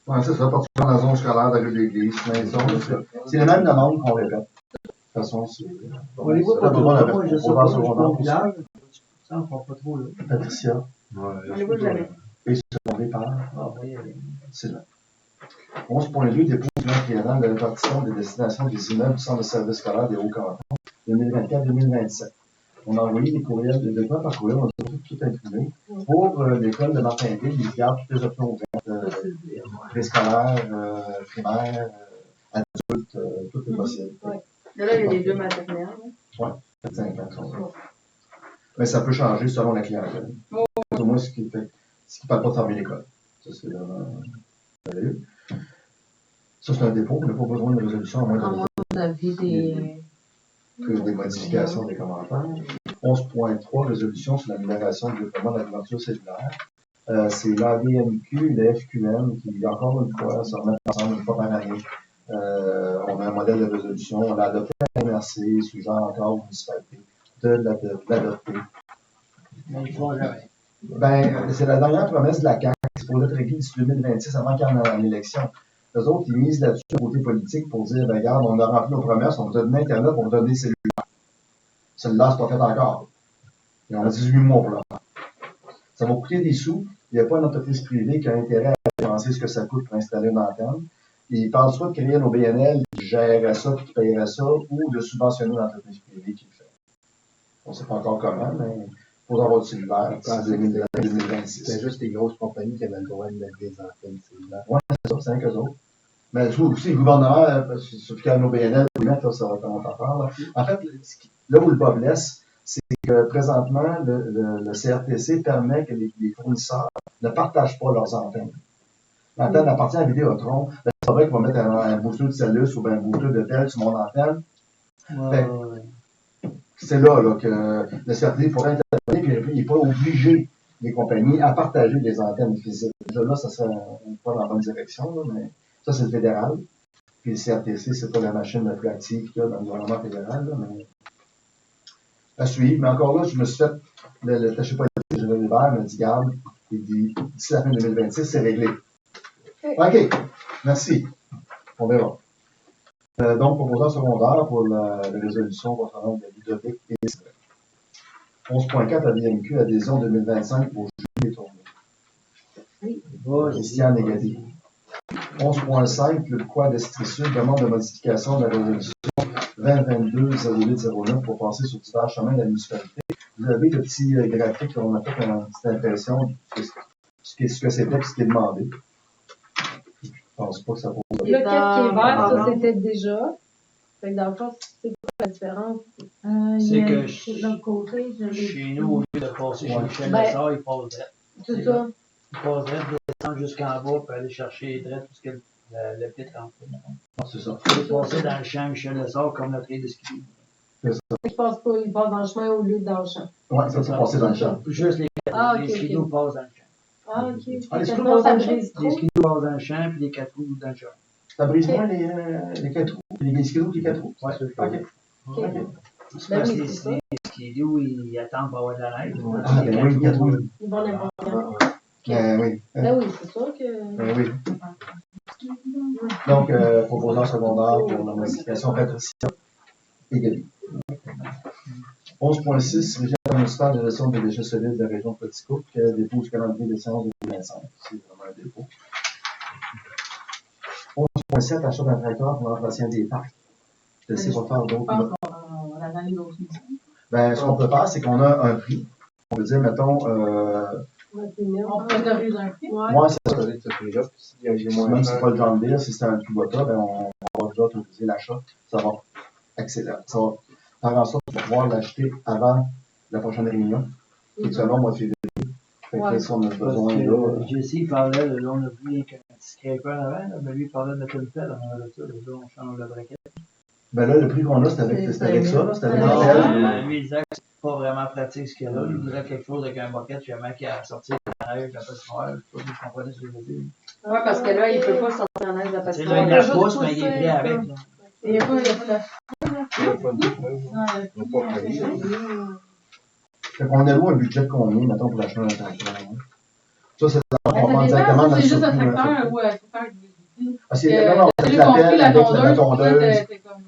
Oui, c'est ça, particulièrement dans la zone scolaire de la rue de l'Église, maison, c'est les mêmes demandes qu'on répète. De toute façon, c'est. On les voit pas trop, moi, je sais pas, je suis pas au village. Ça, on prend pas trop, là. Patricia. On les voit jamais. Et secondé par Ah, oui, Sylvain. 11.2, dépôt du plan triennal de répartition des destinations des immeubles du centre de service scolaire des Hauts-Cantons, 2024-2027. On a envoyé des courriels, des demandes par courriel, on a tout imprimé. Pour l'école de Martinville, ils gardent toutes les options ouvertes, préscolaire, primaire, adulte, tout est possible. Là, il y a les deux maternelles. 5 ans, mais ça peut changer selon la clientèle. Au moins, ce qui ne parle pas de travailler l'école. Ça, c'est vraiment merveilleux. Ça, c'est un dépôt. On n'a pas besoin de résolution à moins D'avis des modifications des commentaires. 11.3, résolution sur l'amélioration du déploiement de la couverture cellulaire. C'est l'ADMQ, le FQM qui, encore une fois, se remettent ensemble une fois par année. On a un modèle de résolution. On l'a adopté à la MRC, suivant encore municipalité, de l'adopter. mais ils font jamais. Ben, c'est la dernière promesse de la CAQ qui est supposée être réglée d'ici 2026 avant qu'il y en ait une élection. Les autres, ils misent là-dessus côté politique pour dire, ben, regarde, on a rempli nos promesses, on va donner Internet, on va donner des cellulaires. Celle-là, c'est pas fait encore. Il y en a 18 mois pour le faire. Ça va coûter des sous. Il n'y a pas une entreprise privée qui a intérêt à penser ce que ça coûte pour installer une antenne. Ils parlent soit de créer nos BNL qui gérerait ça, qui paierait ça, ou de subventionner l'entreprise privée qui le fait. On ne sait pas encore comment, mais il faut avoir du cellulaire d'ici 2026. C'est juste les grosses compagnies qui avaient le droit de mettre des antennes cellulaires. Oui, c'est ça, c'est un qu'eux autres. Mais je trouve aussi le gouvernement, surtout qu'il y a nos BNL, là, ça va comment t'en parle. En fait, là où le bas blesse, c'est que présentement, le CRTC permet que les fournisseurs ne partagent pas leurs antennes. L'antenne appartient à Vidéotron. Ben, c'est vrai qu'on va mettre un booster de cellus ou un booster de tel sur mon antenne. C'est là que le CRTC pourrait intervenir, puis il n'est pas obligé, les compagnies, à partager des antennes physiques. Déjà là, ça serait pas dans la bonne direction, là, mais ça, c'est le fédéral. Puis le CRTC, c'est pas la machine la plus active qu'il y a dans le gouvernement fédéral, là, mais à suivre. Mais encore là, je me suis fait, le attaché politique Général Hébert m'a dit, garde, il dit, d'ici la fin 2026, c'est réglé. OK, merci. On verra. Donc, proposant secondaire pour la résolution concernant la Ludovic et 11.4 à BMQ, adhésion 2025 au jury des tournées. Christian négatif. 11.5, le quoi d'Estrie-Sud demande de modification de la résolution 2022-0809 pour passer sur divers chemins de la municipalité. Vous avez le petit graphique, on a fait une petite impression de ce que c'était et ce qui est demandé. Je pense pas que ça vaut. Le 4 qui est vert, ça c'était déjà. Fait que dans le fond, c'est quoi la différence? C'est que de l'autre côté, chez nous, au lieu de passer chez Michel Ben, Lessard, ils passent direct. C'est ça. Ils passent direct, descendent jusqu'en bas, pour aller chercher direct tout ce que le pit rentre. C'est ça. Ils passer dans le champ Michel Lessard comme notre quai de ski. Ils passent pas, ils passent dans le chemin au lieu de dans le champ. Oui, ça peut passer dans le champ. Juste les Ok, skidoo ok. passent dans le champ. Ah, ok. Ah, les Sinon, skidoo ça passent dans le brise Les trop. skidoo passent dans le champ, puis les 4 roues dans le champ. Ça brise moins les 4 roues, les skidoo les 4 roues. Ouais, OK. Ok. C'est Ben parce oui, que c'est ça. les skidoo, ils attendent pour avoir de la neige. Ah, ben oui, 4 roues. Ils vont n'importe où. Oui. Ben oui, c'est sûr que. Ben oui. Donc, proposant secondaire pour la modification Patricia et Gabi. 11.6, régime municipal de gestion des déchets solides de la région de Petit-Coupe qui dépose calendrier des séances 2025. C'est vraiment un dépôt. 11.7, achat d'un tracteur pour l'entretien des parcs. Je sais pas faire Je pense d'autres. qu'on a dans les autres missions. Ben, ce qu'on peut faire, c'est qu'on a un prix. On peut dire, mettons, On priorise un prix. Ouais. moi, c'est ça. Avec ce prix-là, puis s'il y a des moins Même si cher, c'est pas le John Deere, si c'est un Kubota, ben, on va déjà autoriser l'achat. Ça va accélérer. Ça va faire en sorte qu'on va pouvoir l'acheter avant la prochaine réunion. Et selon mois de février. Fait que Ouais. si on a Parce besoin, là. que Jesse parlait, là, on a vu un petit scraper en avant, là, mais lui il parlait de Pelletel, on a ça, là, on change la braquette. Ben là, le prix qu'on a, c'est avec ça, là. C'est avec Non, Intel. lui il disait que c'est pas vraiment pratique ce qu'il y a là, il voudrait quelque chose avec un bucket, justement, qui a sorti la neige, la patinoire, je sais pas si je comprenais ce que je veux dire. Ouais, parce que là, il peut pas sortir en neige de la C'est patinoire. là, il la pousse, mais il est prêt avec, là. Il n'y a pas de. il n'y a pas de pneu, Non, il n'y a pas de pneu. Fait qu'on alloue un budget de combien, mettons, pour acheter un tracteur, hein? Ça, c'est Ça directement dans dépend, le c'est juste un surplus, là. tracteur ou faut faire du outils. Ah, c'est, non, non, c'est J'ai la compris pelle la avec la tondeuse. tondeuse. C'était comme.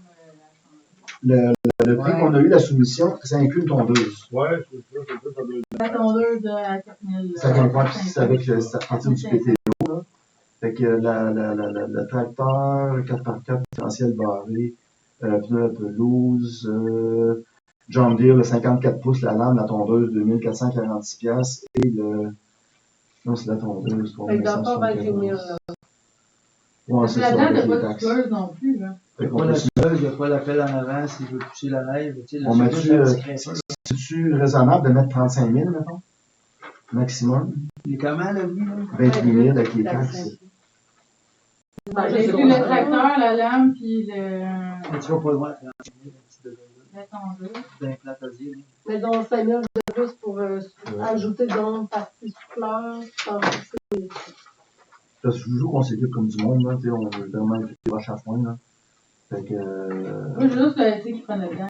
Le prix qu'on a eu, la soumission, ça inclut une tondeuse. Ouais, c'est ça doit être La tondeuse à 4000. Ça vient puis c'est avec ça partir du PTO, là. Fait que le tracteur, 4x4, différentiel barré, pneu à pelouse, John Deere, le 54 pouces, la lame, la tondeuse, 2446 piastres, et le... Non, c'est la tondeuse, Fait que dans pas 28 000, 2175. là. Ouais, c'est ça, Là-dedans, avec t'as les pas de taxes. tueuse non plus, là. Fait Il n'y a qu'on pas peut la se- tueuse, il n'y a pas la pelle en avant s'il veut pousser la neige, tu sais, On le met-tu, c'est un petit scraper. c'est-tu raisonnable de mettre 35 000, mettons? Maximum? Il est comment, là, lui, là? 28 000 avec les taxes. J'ai vu le tracteur, la lame, puis Mais tu vas pas loin, 30 000, un petit degré, là. la tondeuse. D'un plat casier, là. Mais donc 5 000 de plus pour ajouter donc partie souffleur. Je pense que c'est. Parce que toujours qu'on s'équipe comme du monde, là, tu sais, on veut vraiment être des roches à foin, là. Fait que, Moi, j'ai juste le qui prenait dedans.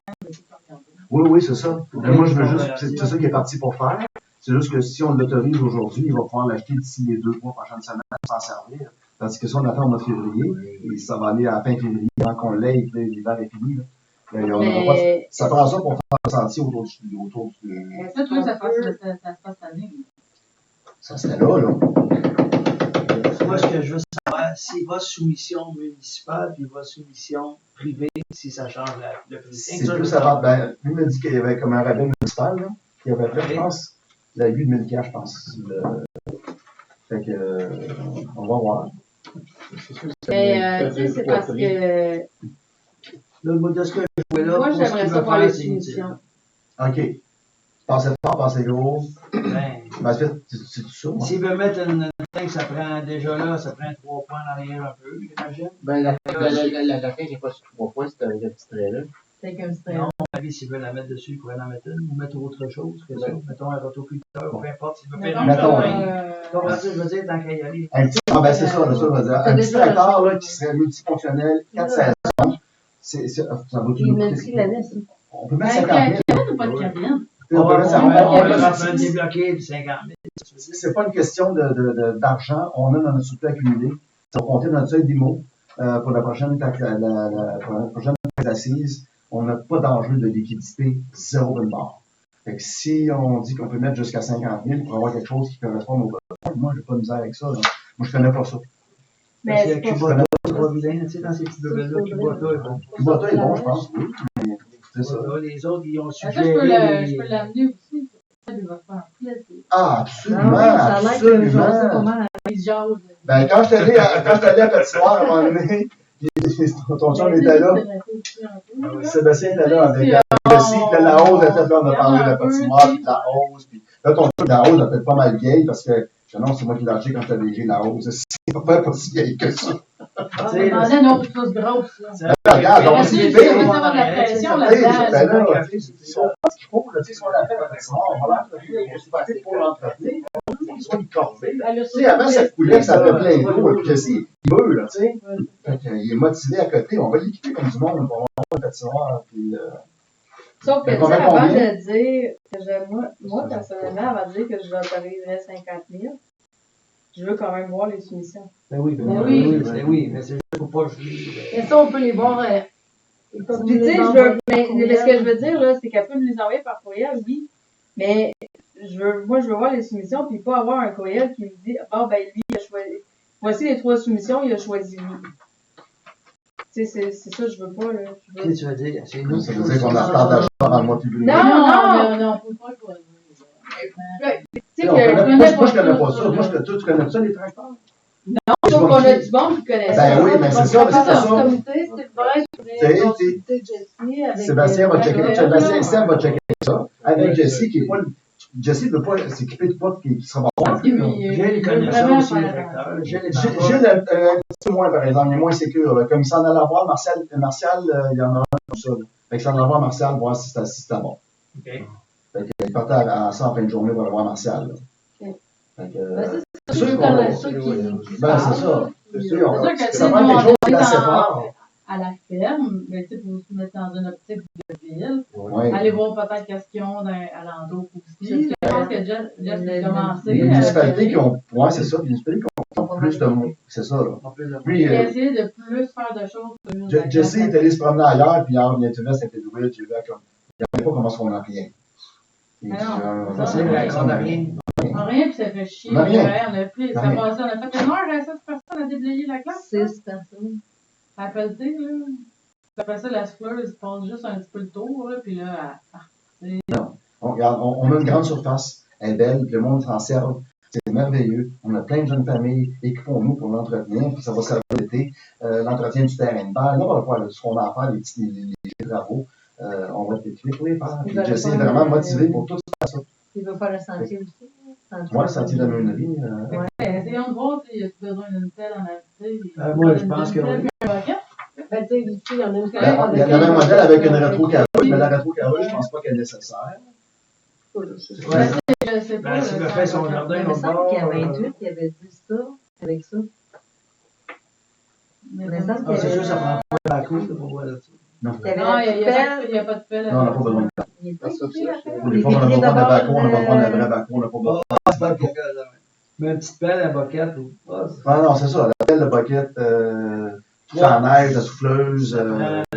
oui, oui, c'est ça. Mais moi, je veux juste, c'est ça qui est parti pour faire. C'est juste que si on l'autorise aujourd'hui, il va pouvoir l'acheter d'ici les 2-3 prochaines semaines sans servir. Tandis que si on attend au mois de février, et ça va aller à la fin février, avant qu'on l'ait, et que l'hiver est fini, là. Ben, on aura pas- ça prend ça pour faire un sentier autour du, Mais ça, tu veux, ça se passe cette année. ça serait là. Moi, ce que je veux savoir, c'est votre soumission municipale puis votre soumission privée, si ça change le prix. C'est plus avant, ben, lui me dit qu'il y avait comme un rabais municipal, là, qui avait fait, je pense, la 8000 $, je pense. Fait que, on va voir. Mais, tu sais, c'est parce que Là, moi, de ce que je vois là, moi, pour ce j'aimerais qu'il ça veut voir faire, les c'est inutile. soumissions. OK. Pensez fort, pensez gros. Ben, Ben, en fait, c'est tout ça, moi. s'il veut mettre une tank, ça prend déjà là, ça prend 3 points en arrière un peu, j'imagine. Ben, la tank n'est pas sur 3 points, c'est un petit trait là. C'est comme ça. Non, à lui, s'il veut la mettre dessus, il pourrait en mettre une ou mettre autre chose que ça. Mettons un rotoculteur, peu importe, s'il veut faire un Mettons, Tu comprends ce que je veux dire, tant qu'à y aller. Un petit, ben, c'est ça, je veux dire. Un petit tracteur, là, qui serait multifonctionnel, 4 saisons. Ça va tout il nous me coûter. dit la laisse. On peut Ben, mettre 50 000. cabine ou pas de cabine? On peut mettre 50 000. On va faire un débloqué de 50 000. C'est pas une question d'argent. On a dans notre surplus accumulé. Ça va compter dans notre seuil d'IMO pour la prochaine taxe assise. On n'a pas d'enjeu de liquidité, zéro d'une part. Fait que si on dit qu'on peut mettre jusqu'à 50 000 pour avoir quelque chose qui correspond aux besoins, moi, j'ai pas de misère avec ça, là. Moi, je connais pas ça. Parce Mais que c'est Kubota, c'est pas vilain, tu sais, dans ces petits bebés-là, Kubota, ils vont. Kubota est bon, je pense, oui. Mais c'est ça. Les autres, ils ont Ça, suggéré. je peux l'amener aussi. Il va faire plaisir. Ah, absolument, Ah oui, ça a l'air que j'en sais pas absolument. mal. Il jase. Ben, quand je suis allé à Patinoire, à un moment donné, ton chum était là. Sébastien était là avec Jessie, puis la hausse était là, on a parlé de la patinoire, puis de la hausse, puis là, ton chum, la hausse, elle peut être pas mal vieille, parce que, je non, c'est moi qui l'ai acheté quand j'étais léger, la hausse, c'est pas si vieille que ça. On demandait une autre chose grosse. Là. Regarde, on Mais s'y si fait. je veux avoir de la pression Ben là-dedans. là, tu sais, si on fait ce qu'il faut, là, tu sais, si on la fait la patinoire, on va l'entretenir, on s'est passé pour l'entretenir, il soit une corvée. Tu sais, avant, ça coulait, ça fait plein d'eau, puis Jessie, il veut, là, tu sais. Fait qu'il est motivé à côté, on va l'équiper comme du monde, on va avoir une patinoire, puis Sauf que, Mais tu sais, combien? avant de dire que moi, personnellement, avant de dire que je l'autoriserais 50 000, je veux quand même voir les soumissions. Ben oui, Ben oui. mais c'est juste qu'il ne faut pas jouer. Et ça, on peut les voir. Puis, tu sais, ce que je veux dire, là, c'est qu'elle peut me les envoyer par courriel, oui. Mais moi, je veux voir les soumissions, puis pas avoir un courriel qui me dit, bon, ben, lui, il a choisi. Voici les 3 soumissions, il a choisi lui. Tu sais, c'est ça, je veux pas, là. Tu sais, tu vas dire, c'est nous. Ça veut dire qu'on a retard d'achat dans le mois de février. Non, on peut pas choisir. tu sais On que connaît- moi, je connais pas ça. Moi, tu connais ça, les tracteurs? sauf qu'on a du bon qui connaît ça. Ben oui, mais c'est ça, mais c'est ça. Comité, c'est vrai, T'sais, consulter Jessie avec. Sébastien va checker ça. Avec Jessie, qui est pas. Jessie ne veut pas s'équiper de potes qui sera pas bon. J'ai connais ça aussi, les tracteurs. J'ai les Gilles, un petit peu moins, par exemple, il est moins sécure. Là. Comme il s'en allait voir, Martial, il y en a un comme ça. Là. Fait qu'il s'en allait voir Martial, voir si c'était bon. OK. Fait qu'il partait à ça en fin de journée pour aller voir Martial. Là. Ok. Fait que, C'est sûr sûr qu'on- qui ben, c'est ça. C'est sûr. C'est sûr que Ça si prend nous, quelque on chose qui est est assez en- fort. à la ferme, mais tu sais, pour se mettre dans une optique de ville, Ouais. aller voir peut-être qu'est-ce qu'ils ont à l'entour aussi. Je pense que Jeff a commencé. Les municipalités qui ont. Ouais, c'est ça. Les municipalités qui ont plus de mots. C'est ça. Là. Lui, Essayer de plus faire de choses. Jesse est allé se promener ailleurs, puis il vient de Saint-Édouard, tu vois, comme. Il ne savait pas comment on n'a rien. Il dit, non, C'est vrai qu'on n'a rien. On a rien, puis ça fait chier. On a rien. Ouais, on a pris, ça Rien. passait, on a fait une heure à 6 personnes à déblayer la classe. 6 personnes. À pelleter, là. Puis après ça, la souffleuse passe juste un petit peu le tour, là, puis là, Regarde, on a une grande surface, elle est belle, puis le monde s'en sert. C'est merveilleux. On a plein de jeunes familles, équipons-nous pour l'entretenir, puis ça va servir l'été. L'entretien du terrain de balle, n'importe quoi, là, ce qu'on a à faire, les travaux, on va être équipés pour les faire. Puis Jesse est vraiment motivé pour tout ça. Il veut faire le sentier aussi. Moi, le sentier de la meunerie. essayons de voir s'il y a besoin d'une pelle en acheter. Moi, je pense que oui. Ben, tu sais, ici, il y en a une Il y en avait un modèle avec une rétro-carreuse, mais la rétro-carreuse, je ne pense pas qu'elle est nécessaire. Je sais pas. Ben, s'il me fait son jardin, Il me on semble part. qu'il y a 28 qui avait dit ça, avec ça. Il me semble qu'il y C'est sûr, avait... ça prend pas la couche pour voir là-dessus. Non. Il y avait Non, la il petite n'y a pas de pelle. Non, on n'a pas besoin de ça. Il était Parce que ici, la pelle. Pour les fois, on n'a pas besoin d'un bâton, on n'a pas besoin d'un vrai bâton, on n'a pas besoin. C'est pas pour mais une petite pelle à boquette ou. Ah non, c'est ça. La pelle, le bucket, la neige, la souffleuse,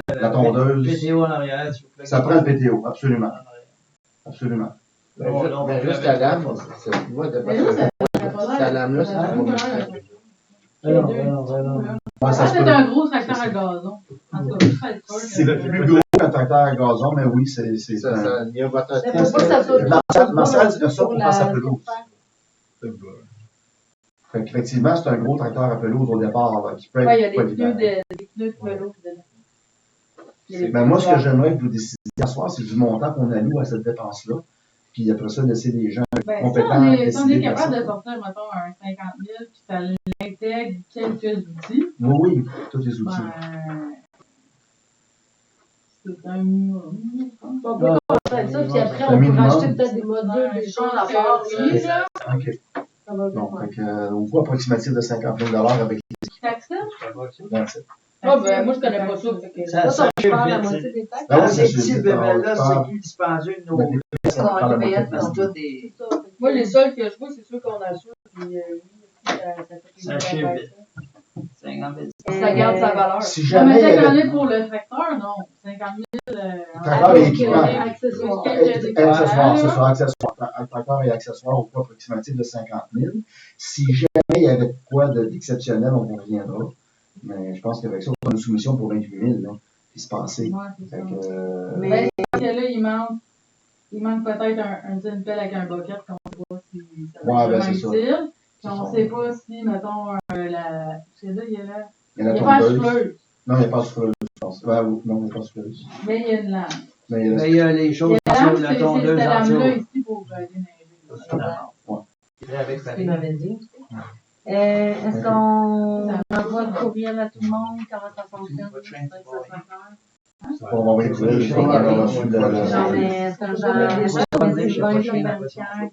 la tondeuse. PTO en arrière. Ça prend le PTO, absolument. Absolument. Mais juste la lame, c'est moi de Mais nous, ça Cette lame-là, c'est pas moi. Non. Ouais, ça se c'est peut. un gros tracteur à gazon. En tout cas, C'est plus gros qu'un tracteur à gazon, mais oui, c'est Ça, un. ça, il y a votre Mais faut pas que ça soit Marcel, c'est ça pour la- faire sa pelouse. Fait qu'effectivement, c'est un gros tracteur à pelouse au départ, là, qui peut Ouais, il y a être pas des pneus évident. de vélo dedans. Mais moi, ce que j'aimerais que vous décidiez à soir, c'est du montant qu'on alloue à cette dépense-là. Puis après ça, laisser les gens Ben, si compétents on est, si on décider est de capable ça. de sortir, mettons, un 50 000, puis ça l'intègre quelques outils, Oui, oui, tous les outils. ben, c'est un minimum. On peut commencer avec ça, puis après, Un on peut minimum. rajouter peut-être des modules, des choses à part. Oui, là, OK. Ça va bien. Donc, au coût approximatif de 50 000 avec qui t'accepte. les Ah, ben, moi, je connais pas ça. Fait que... Ça Ça, on peut achève faire la vite. moitié des taxes. Ah oui, Ces ça, petits c'est bébés-là, ça. c'est plus dispendieux que nos. Par la moitié. C'est tout des. Moi, les seuls que je vois, c'est ceux qu'on assure. Puis, oui, ça fait Ça achève vite. 50 000. Ça garde sa valeur. Si Non, jamais mais il y chaque avait année pour le tracteur, non. 50 000. tracteur et équipement. Accessoires. Accessoires, c'est ça, accessoires. Un tracteur et accessoires au coût approximatif de 50 000. Si jamais il y avait quoi d'exceptionnel, on vous reviendra. Mais je pense qu'avec ça, on a une soumission pour 28 000, là, qui se passait. Ouais, c'est Fait ça. que, Mais parce que là, il manque peut-être une pelle avec un bucket qu'on ne sait pas si ça va Ouais, être ben, vraiment c'est ça. utile. Puis C'est on ça. ne sait pas si, mettons, la. Parce que là, il y a là. il y a Il la n'y a pas de tondeuse. souffleuse, Non, il n'y a pas de souffleuse, je pense. Ouais, oui, non, il n'y a pas de souffleuse. mais il y a une lame. Mais il y a Mais il y a les Il y choses a la lame, sur la c'est tondeuse cette en lame-là dessous. ici pour déneiger. Avec Ce qu'il m'avait dit. Est-ce qu'on envoie le courriel à tout le monde? Comment ça fonctionne? Ça se fait? On va envoyer le courriel, je pense, avoir reçu le. Non, mais est-ce que genre, des Sylvain comme Pierre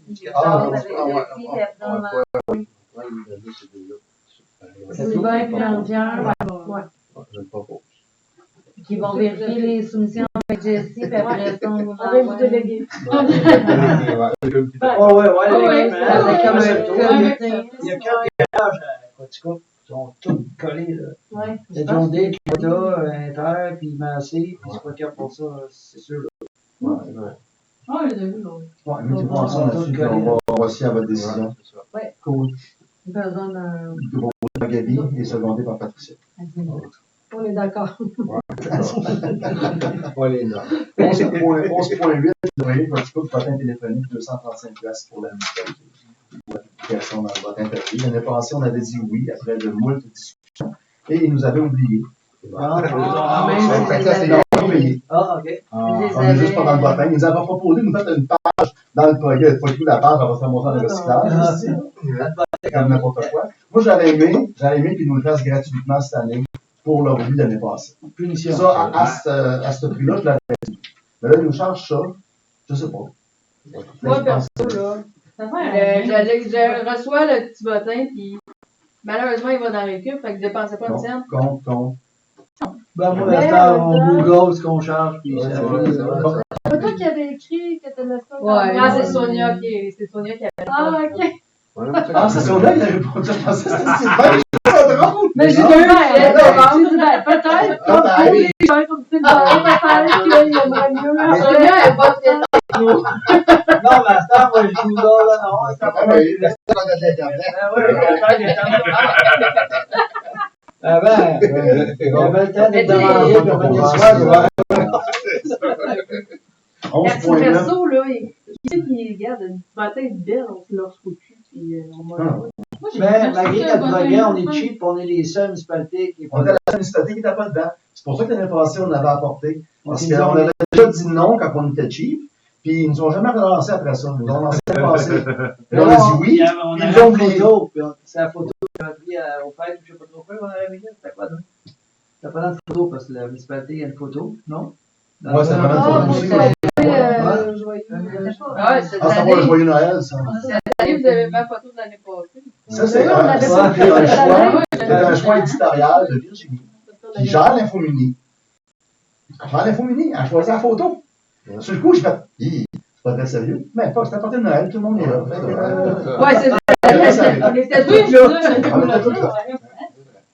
qui jase avec Jessie, puis après on a Sylvain puis Jean-Pierre, ouais, Je le propose. qui vont vérifier les soumissions avec Jessie, puis après ça, on On va vous déléguer. Oh, ouais, ouais, avec comme un ouais. comité. Il y a 4 garages à Quatico qui sont tous collés, là. Ouais, Il y a John Day, Kubota, Inter, puis Massé, puis c'est pas cap pour ça, c'est sûr. Là. Ouais. Ah, je les ai vus, là. Ouais, mettez-vous ensemble là-dessus, puis on va aussi à votre décision. Cool. Besoin d'un. Que vous proposez par Gabi et secondé par Patricia. On est d'accord. Pas les noms. 11.8, vous voyez, un petit peu de patin téléphonique, 235$ pour la municipalité. Pour l'application dans le vote interdit. L'année passée, on avait dit oui après de moult discussions et ils nous avaient oubliés. Ah, ok. On est juste pas dans le vote. Ils nous avaient proposé de nous faire une page dans le projet. Pas du tout la page, on va se faire monter dans le recyclage. C'est comme n'importe quoi. Moi, j'aurais aimé qu'ils nous le fassent gratuitement cette année pour leur but l'année passée. Punition. Ça, à ce prix-là, je l'aurais dit. Mais là, ils nous chargent ça, je sais pas. Moi, perso, là, je reçois le petit bottin, puis malheureusement, il va dans les récup, fait que je dépensais pas de scène. Compte. Ben, moi, l'instant, on Google ce qu'on charge, puis ça C'est pas toi qui avais écrit que t'aimais ça? Ouais. Ah, c'est Sonia qui avait Ah, ok. Ah, c'est son œil, il a répondu. Je pensais que c'était Sylvain. C'est drôle. Mais j'ai Non. dit, Peut-être, comme pour les gens comme Sylvain, peut-être qu'il aimerait mieux. Sonia, elle est pas très Non, mais l'instant, moi, je Google, là, non. Ça va pas. Oui, on a de l'Internet. Ah ben, on avait le temps de demander, puis on venait le soir. Merci 11.9. perso, là, qui c'est qui regarde une matin belle, on se lance au cul, puis on va. Moi, j'ai Mais vu malgré ça, notre progrès, on est cheap, on est les seules municipalités qui On était la seule municipalité qui n'était pas dedans. C'est pour ça que l'année passée, on avait apporté. Parce Ils nous qu'on ont- avait déjà dit non quand on était cheap. Puis ils nous ont jamais relancé après ça. Ils nous ont lancé l'année passée. Et là, on a dit oui. On Ils avait nous ont une oublié. photo, puis c'est la photo qu'on a pris au fait, je sais pas trop quoi, on avait mis là, c'était quoi, non? T'as pas de photo, parce que la municipalité, il y a une photo, non? Moi, c'est vraiment Ah, une pour photo aussi. joyeux. Ah, cette Ah, ça va le année, joyeux Noël, ça. cette année, vous avez ma photo de l'année passée. Ça, c'est Oui, on l'avait pas c'était un fait cette choix. année. C'était un choix éditorial de Virginie. Qui gère l'Infomini. Elle gère l'Infomini. Elle choisit la photo. Sur le coup, je fais, c'est pas très sérieux. Mais pas, c'est à portée de Noël, tout le monde est là. Fait que, Ouais, c'est ça. On était tous Oui, là. on était tous là.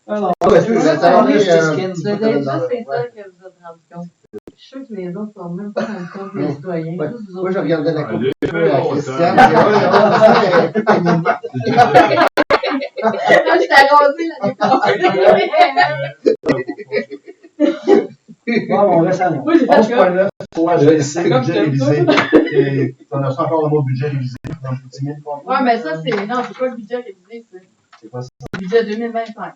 Alors, Ouais, c'est ça, ça va on est aller, skin. Vous avez juste c'est ça que vous êtes rendu compte. Je suis sûre que les autres sont même pas rendu compte des citoyens. Ouais. Juste vous Moi, je autres. regardais la coupe de cheveux à Oh, Christiane. Moi, j'étais arrosée l'année passée. Bon, on reste à nous. Moi, j'ai fait comme. 11.9, soit GLC, Comme budget ça. révisé. Et on a reçu encore un mot budget révisé. Donc, 10 000 Ouais, mais ça, c'est. Non, c'est pas le budget révisé, C'est quoi ça? c'est le budget 2025.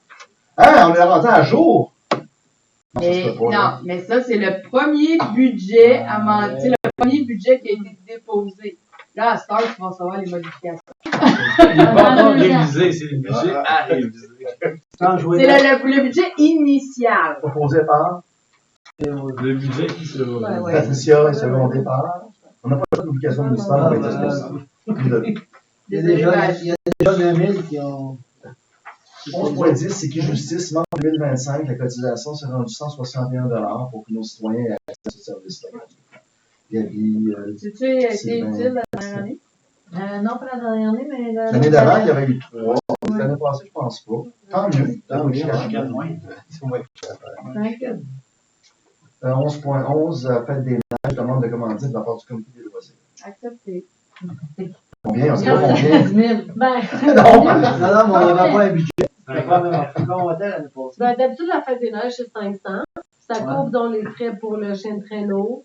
Ah, on est rentré à jour! Non, ça se Mais, fait pas, là. non, mais ça, c'est le premier budget à mentir, le premier budget qui a été déposé. Là, à cette heure, tu vas savoir les modifications. Il n'est pas encore révisé, c'est le budget à réviser. Sans jouer. C'est le budget initial. Proposé par Le budget qui se Ouais, ouais. Patricia et secondé par. On n'a pas de publication municipale, on va être responsable. Il y a déjà 2000 qui ont. 11.10, c'est qui justice, mars 2025, la cotisation s'est rendue 161 $ pour que nos citoyens aient accès à ce service-là. Gabi, Tu sais, été Sylvain. utile la dernière année? Non, pas la dernière année, mais l'année d'avant, il y avait eu 3. L'année passée, je pense pas. Tant mieux. Tant mieux, Je cache on rien. gagne moins. 11.11, fête des neiges, demande de commandite de la part du comité des loisirs. Accepté. Combien? On sait pas combien. 15 000. Ben, Non, Non, non, mais on n'avait pas un budget. C'était pas vraiment plus qu'on était l'année passée. ben, d'habitude, la fête des neiges, c'est 500. Ça Ouais. couvre dans les frais pour le chien de traîneau.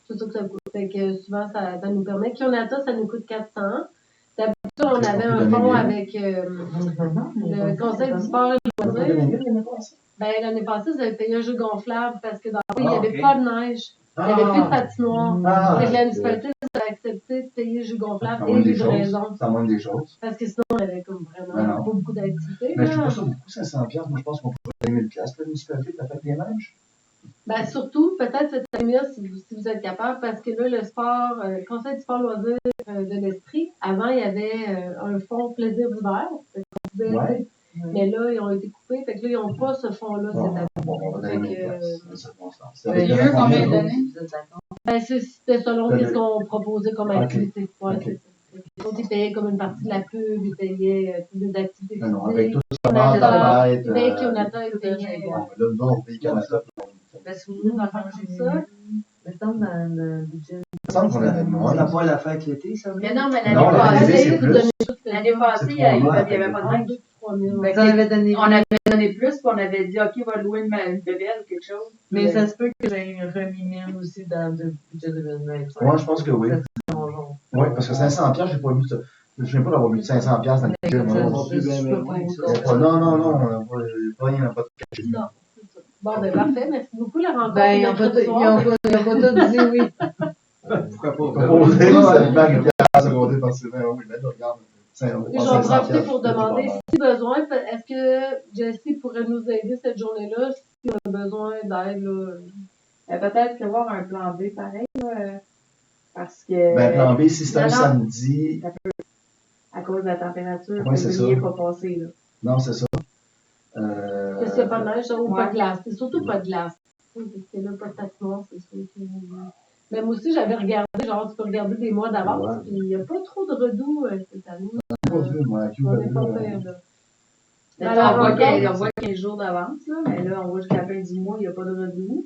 C'est ça que ça coûte. Fait que souvent, ça nous permet. Kionata, ça nous coûte 400. D'habitude, on avait un fonds avec le Conseil du sport et du loisir. Ben, l'année passée, vous avez payé un jeu gonflable parce que dans le fond, il n'y avait pas de neige. Il n'y avait plus de patinoire. Ah. Fait que la municipalité a accepté de payer le jeu gonflable Ça et manque des choses. livraison. Ça manque des choses. Parce que sinon, on avait comme vraiment Ben non. pas beaucoup d'activités. Mais je trouve là. pas ça beaucoup, 500 $. Moi, je pense qu'on pourrait gagner 1000 $ pour la municipalité, t'as fait des neiges. Ben, surtout, peut-être cette année-là, si vous êtes capable, parce que là, le sport, le Conseil du sport loisir de l'Esprit, avant, il y avait un fonds plaisir d'hiver. Fait qu'on pouvait, Ouais. mais là, ils ont été coupés. Fait que là, ils n'ont pas ce fonds-là cette année. Bon, on va donner 1000 $, Fait dans les circonstances. Il y a eu combien d'années? Ben, c'était selon T'as ce qu'on proposait comme Ok. activité. Ouais, Ok. c'est ça. Fait que les autres, ils payaient comme une partie de la pub, ils payaient des activités. Non, non, avec tout ce On qui va avait dans ça. la fête. Avec Kionata, ils payaient. Bon, là, nous, on paye Canada. Parce que nous, dans le fond, Ça. Mais ça, dans le budget. Il me semble qu'on avait On moins. n'a pas la fête l'été, ça? Mais non, mais Non, l'année l'année, passée, c'est plus. l'année passée, il n'y avait pas de manque. 3 000. Fait qu'on avait donné. On avait donné plus, puis on avait dit, OK, on va louer une bébelle ou quelque chose. Mais ça se peut que j'ai remis 1000 aussi dans le budget 2025. Moi, je pense que oui. Ça, c'est mon genre. Oui, parce que 500$, j'ai pas vu ça. Je me souviens pas d'avoir vu 500$ dans le budget. Ça, moi. je peux pas vous Non, non, non, on n'a pas rien, pas de cash. Non, c'est ça. Bon, ben parfait. Merci beaucoup, la rencontre. Ben, ils ont pas tout dit oui. Pourquoi pas? Proposer, c'est Marie-Pierre secondée par Sylvain. Oui, mais là, regarde. Et je vais en profiter pour demander si besoin, est-ce que Jessie pourrait nous aider cette journée-là si on a besoin d'aide, là? Peut-être prévoir un plan B pareil, là, parce que Ben, plan B, si c'est un non, samedi. à cause de la température, Oui, c'est février ça. n'est pas passé. Là. Non, c'est ça. Parce qu'il n'y a pas de neige ou pas Ouais. de glace. C'est surtout pas de glace. Parce que là, pas de patinoire, c'est sûr que. Mais moi aussi, j'avais regardé, genre, tu peux regarder des mois d'avance, Ouais. puis il n'y a pas trop de redoux cette année. Pas vu, moi, qui On n'est pas pire, là. Mais Alors, on voit 15 jours d'avance, là, mais là, on voit jusqu'à la fin du mois, il n'y a pas de redoux.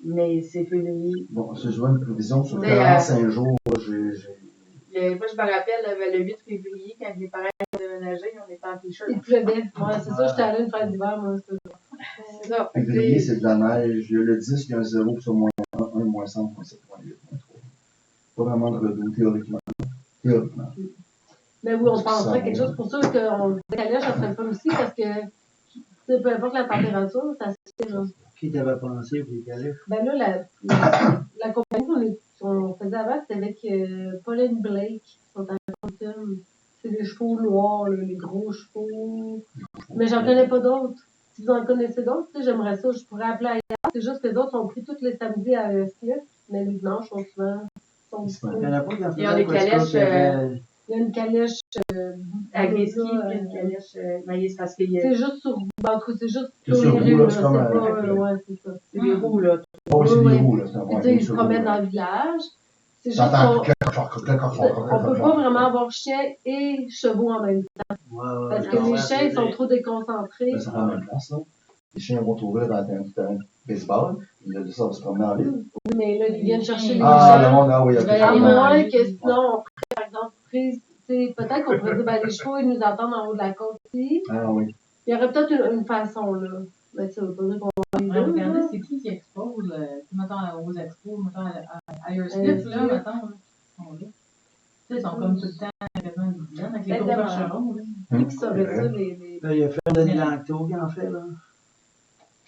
Mais c'est février. Bon, si je vois une prévision sur Mais, 45 jours, j'ai. Moi, je me rappelle, le 8 février, quand mes parents déménagé, on était en t-shirt. Il pleuvait. Ouais, c'est ça, j'étais allée une fête d'hiver, moi. C'est ça. Février, c'est de la neige. Le 10, il y a un 0 sur moins 1, moins 5, moins 7, moins 8, moins 3. Pas vraiment de redoux, théoriquement. Théoriquement. Mais oui, on penserait quelque chose pour ça qu'on décalage, ça serait le fun aussi, parce que, tu sais, peu importe la température, ça se fait, là. Qui t'avait pensé pour les calèches? Ben là, la compagnie qu'on faisait avant, c'était avec Pauline Blake, qui sont à Compton. C'est des chevaux noirs, là, les gros chevaux. Mais j'en connais pas d'autres. Si vous en connaissez d'autres, tu sais, j'aimerais ça, je pourrais appeler ailleurs. C'est juste que les autres sont pris tous les samedis à Smith, mais les dimanches sont souvent. Il y en a pas qui en Il y a faisaient des à Aquatica calèches, qui avaient- Il y a une calèche. à Grisky, puis une calèche, mais c'est parce qu'il y a C'est juste sur. En tout cas, c'est juste C'est sur sur les roue, rues, là, là. c'est C'est comme pas. un- Ouais, c'est ça. c'est des roues, là. Oh, c'est Oui, des roues, là. C'est un Puis, tu sais, ils se sur promènent roue, dans là. le village. C'est juste J'entends qu'on on peut pas vraiment avoir chien et chevaux en même temps. Ouais, ouais, Parce que ouais, les ouais, chiens, ils sont trop déconcentrés. Ça prend la même place, là. Les chiens vont trouver dans un terrain de baseball. Ils veulent ça, se promener en ville. Oui, mais là, ils viennent chercher les Ah, le gens. monde, ah oui, ok. À Vraiment. moins que sinon, on pourrait, par exemple, tu sais, peut-être qu'on pourrait dire, ben, les chevaux, ils nous attendent en haut de la côte ici. Ah oui. Il y aurait peut-être une façon, là. Mais ça veut pas dire qu'on va les deux, Regardez, là. c'est qui expose, mettons, aux expos, mettons, à Airslip, là, mettons, là. Ils sont là. Tu sais, ils sont comme tout le temps, quasiment une dizaine, avec les gros Exactement. percherons, là. Qui saurait ça, les Là, il y a fait Denis Langto qui en fait, là.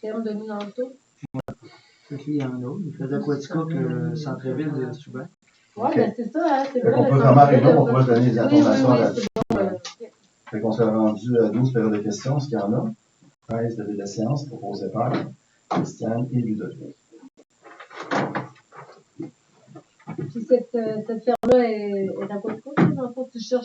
fermes de Milanto? Fait que lui, il en a. Il faisait Aquatica que centre-ville de souvent. Ouais, Ok. ben c'est ça, hein. C'est Fait vrai. qu'on le peut vraiment centre-ville, réunir, on là. pourrait se donner des Oui, informations oui, là-dessus. c'est bon. Fait qu'on serait rendu à 12 périodes de questions, ce qu'il y en a. 13 de la séance proposées par Christiane et Ludovic. Puis cette ferme-là est à quoi de quoi? Dans le fond, tu cherches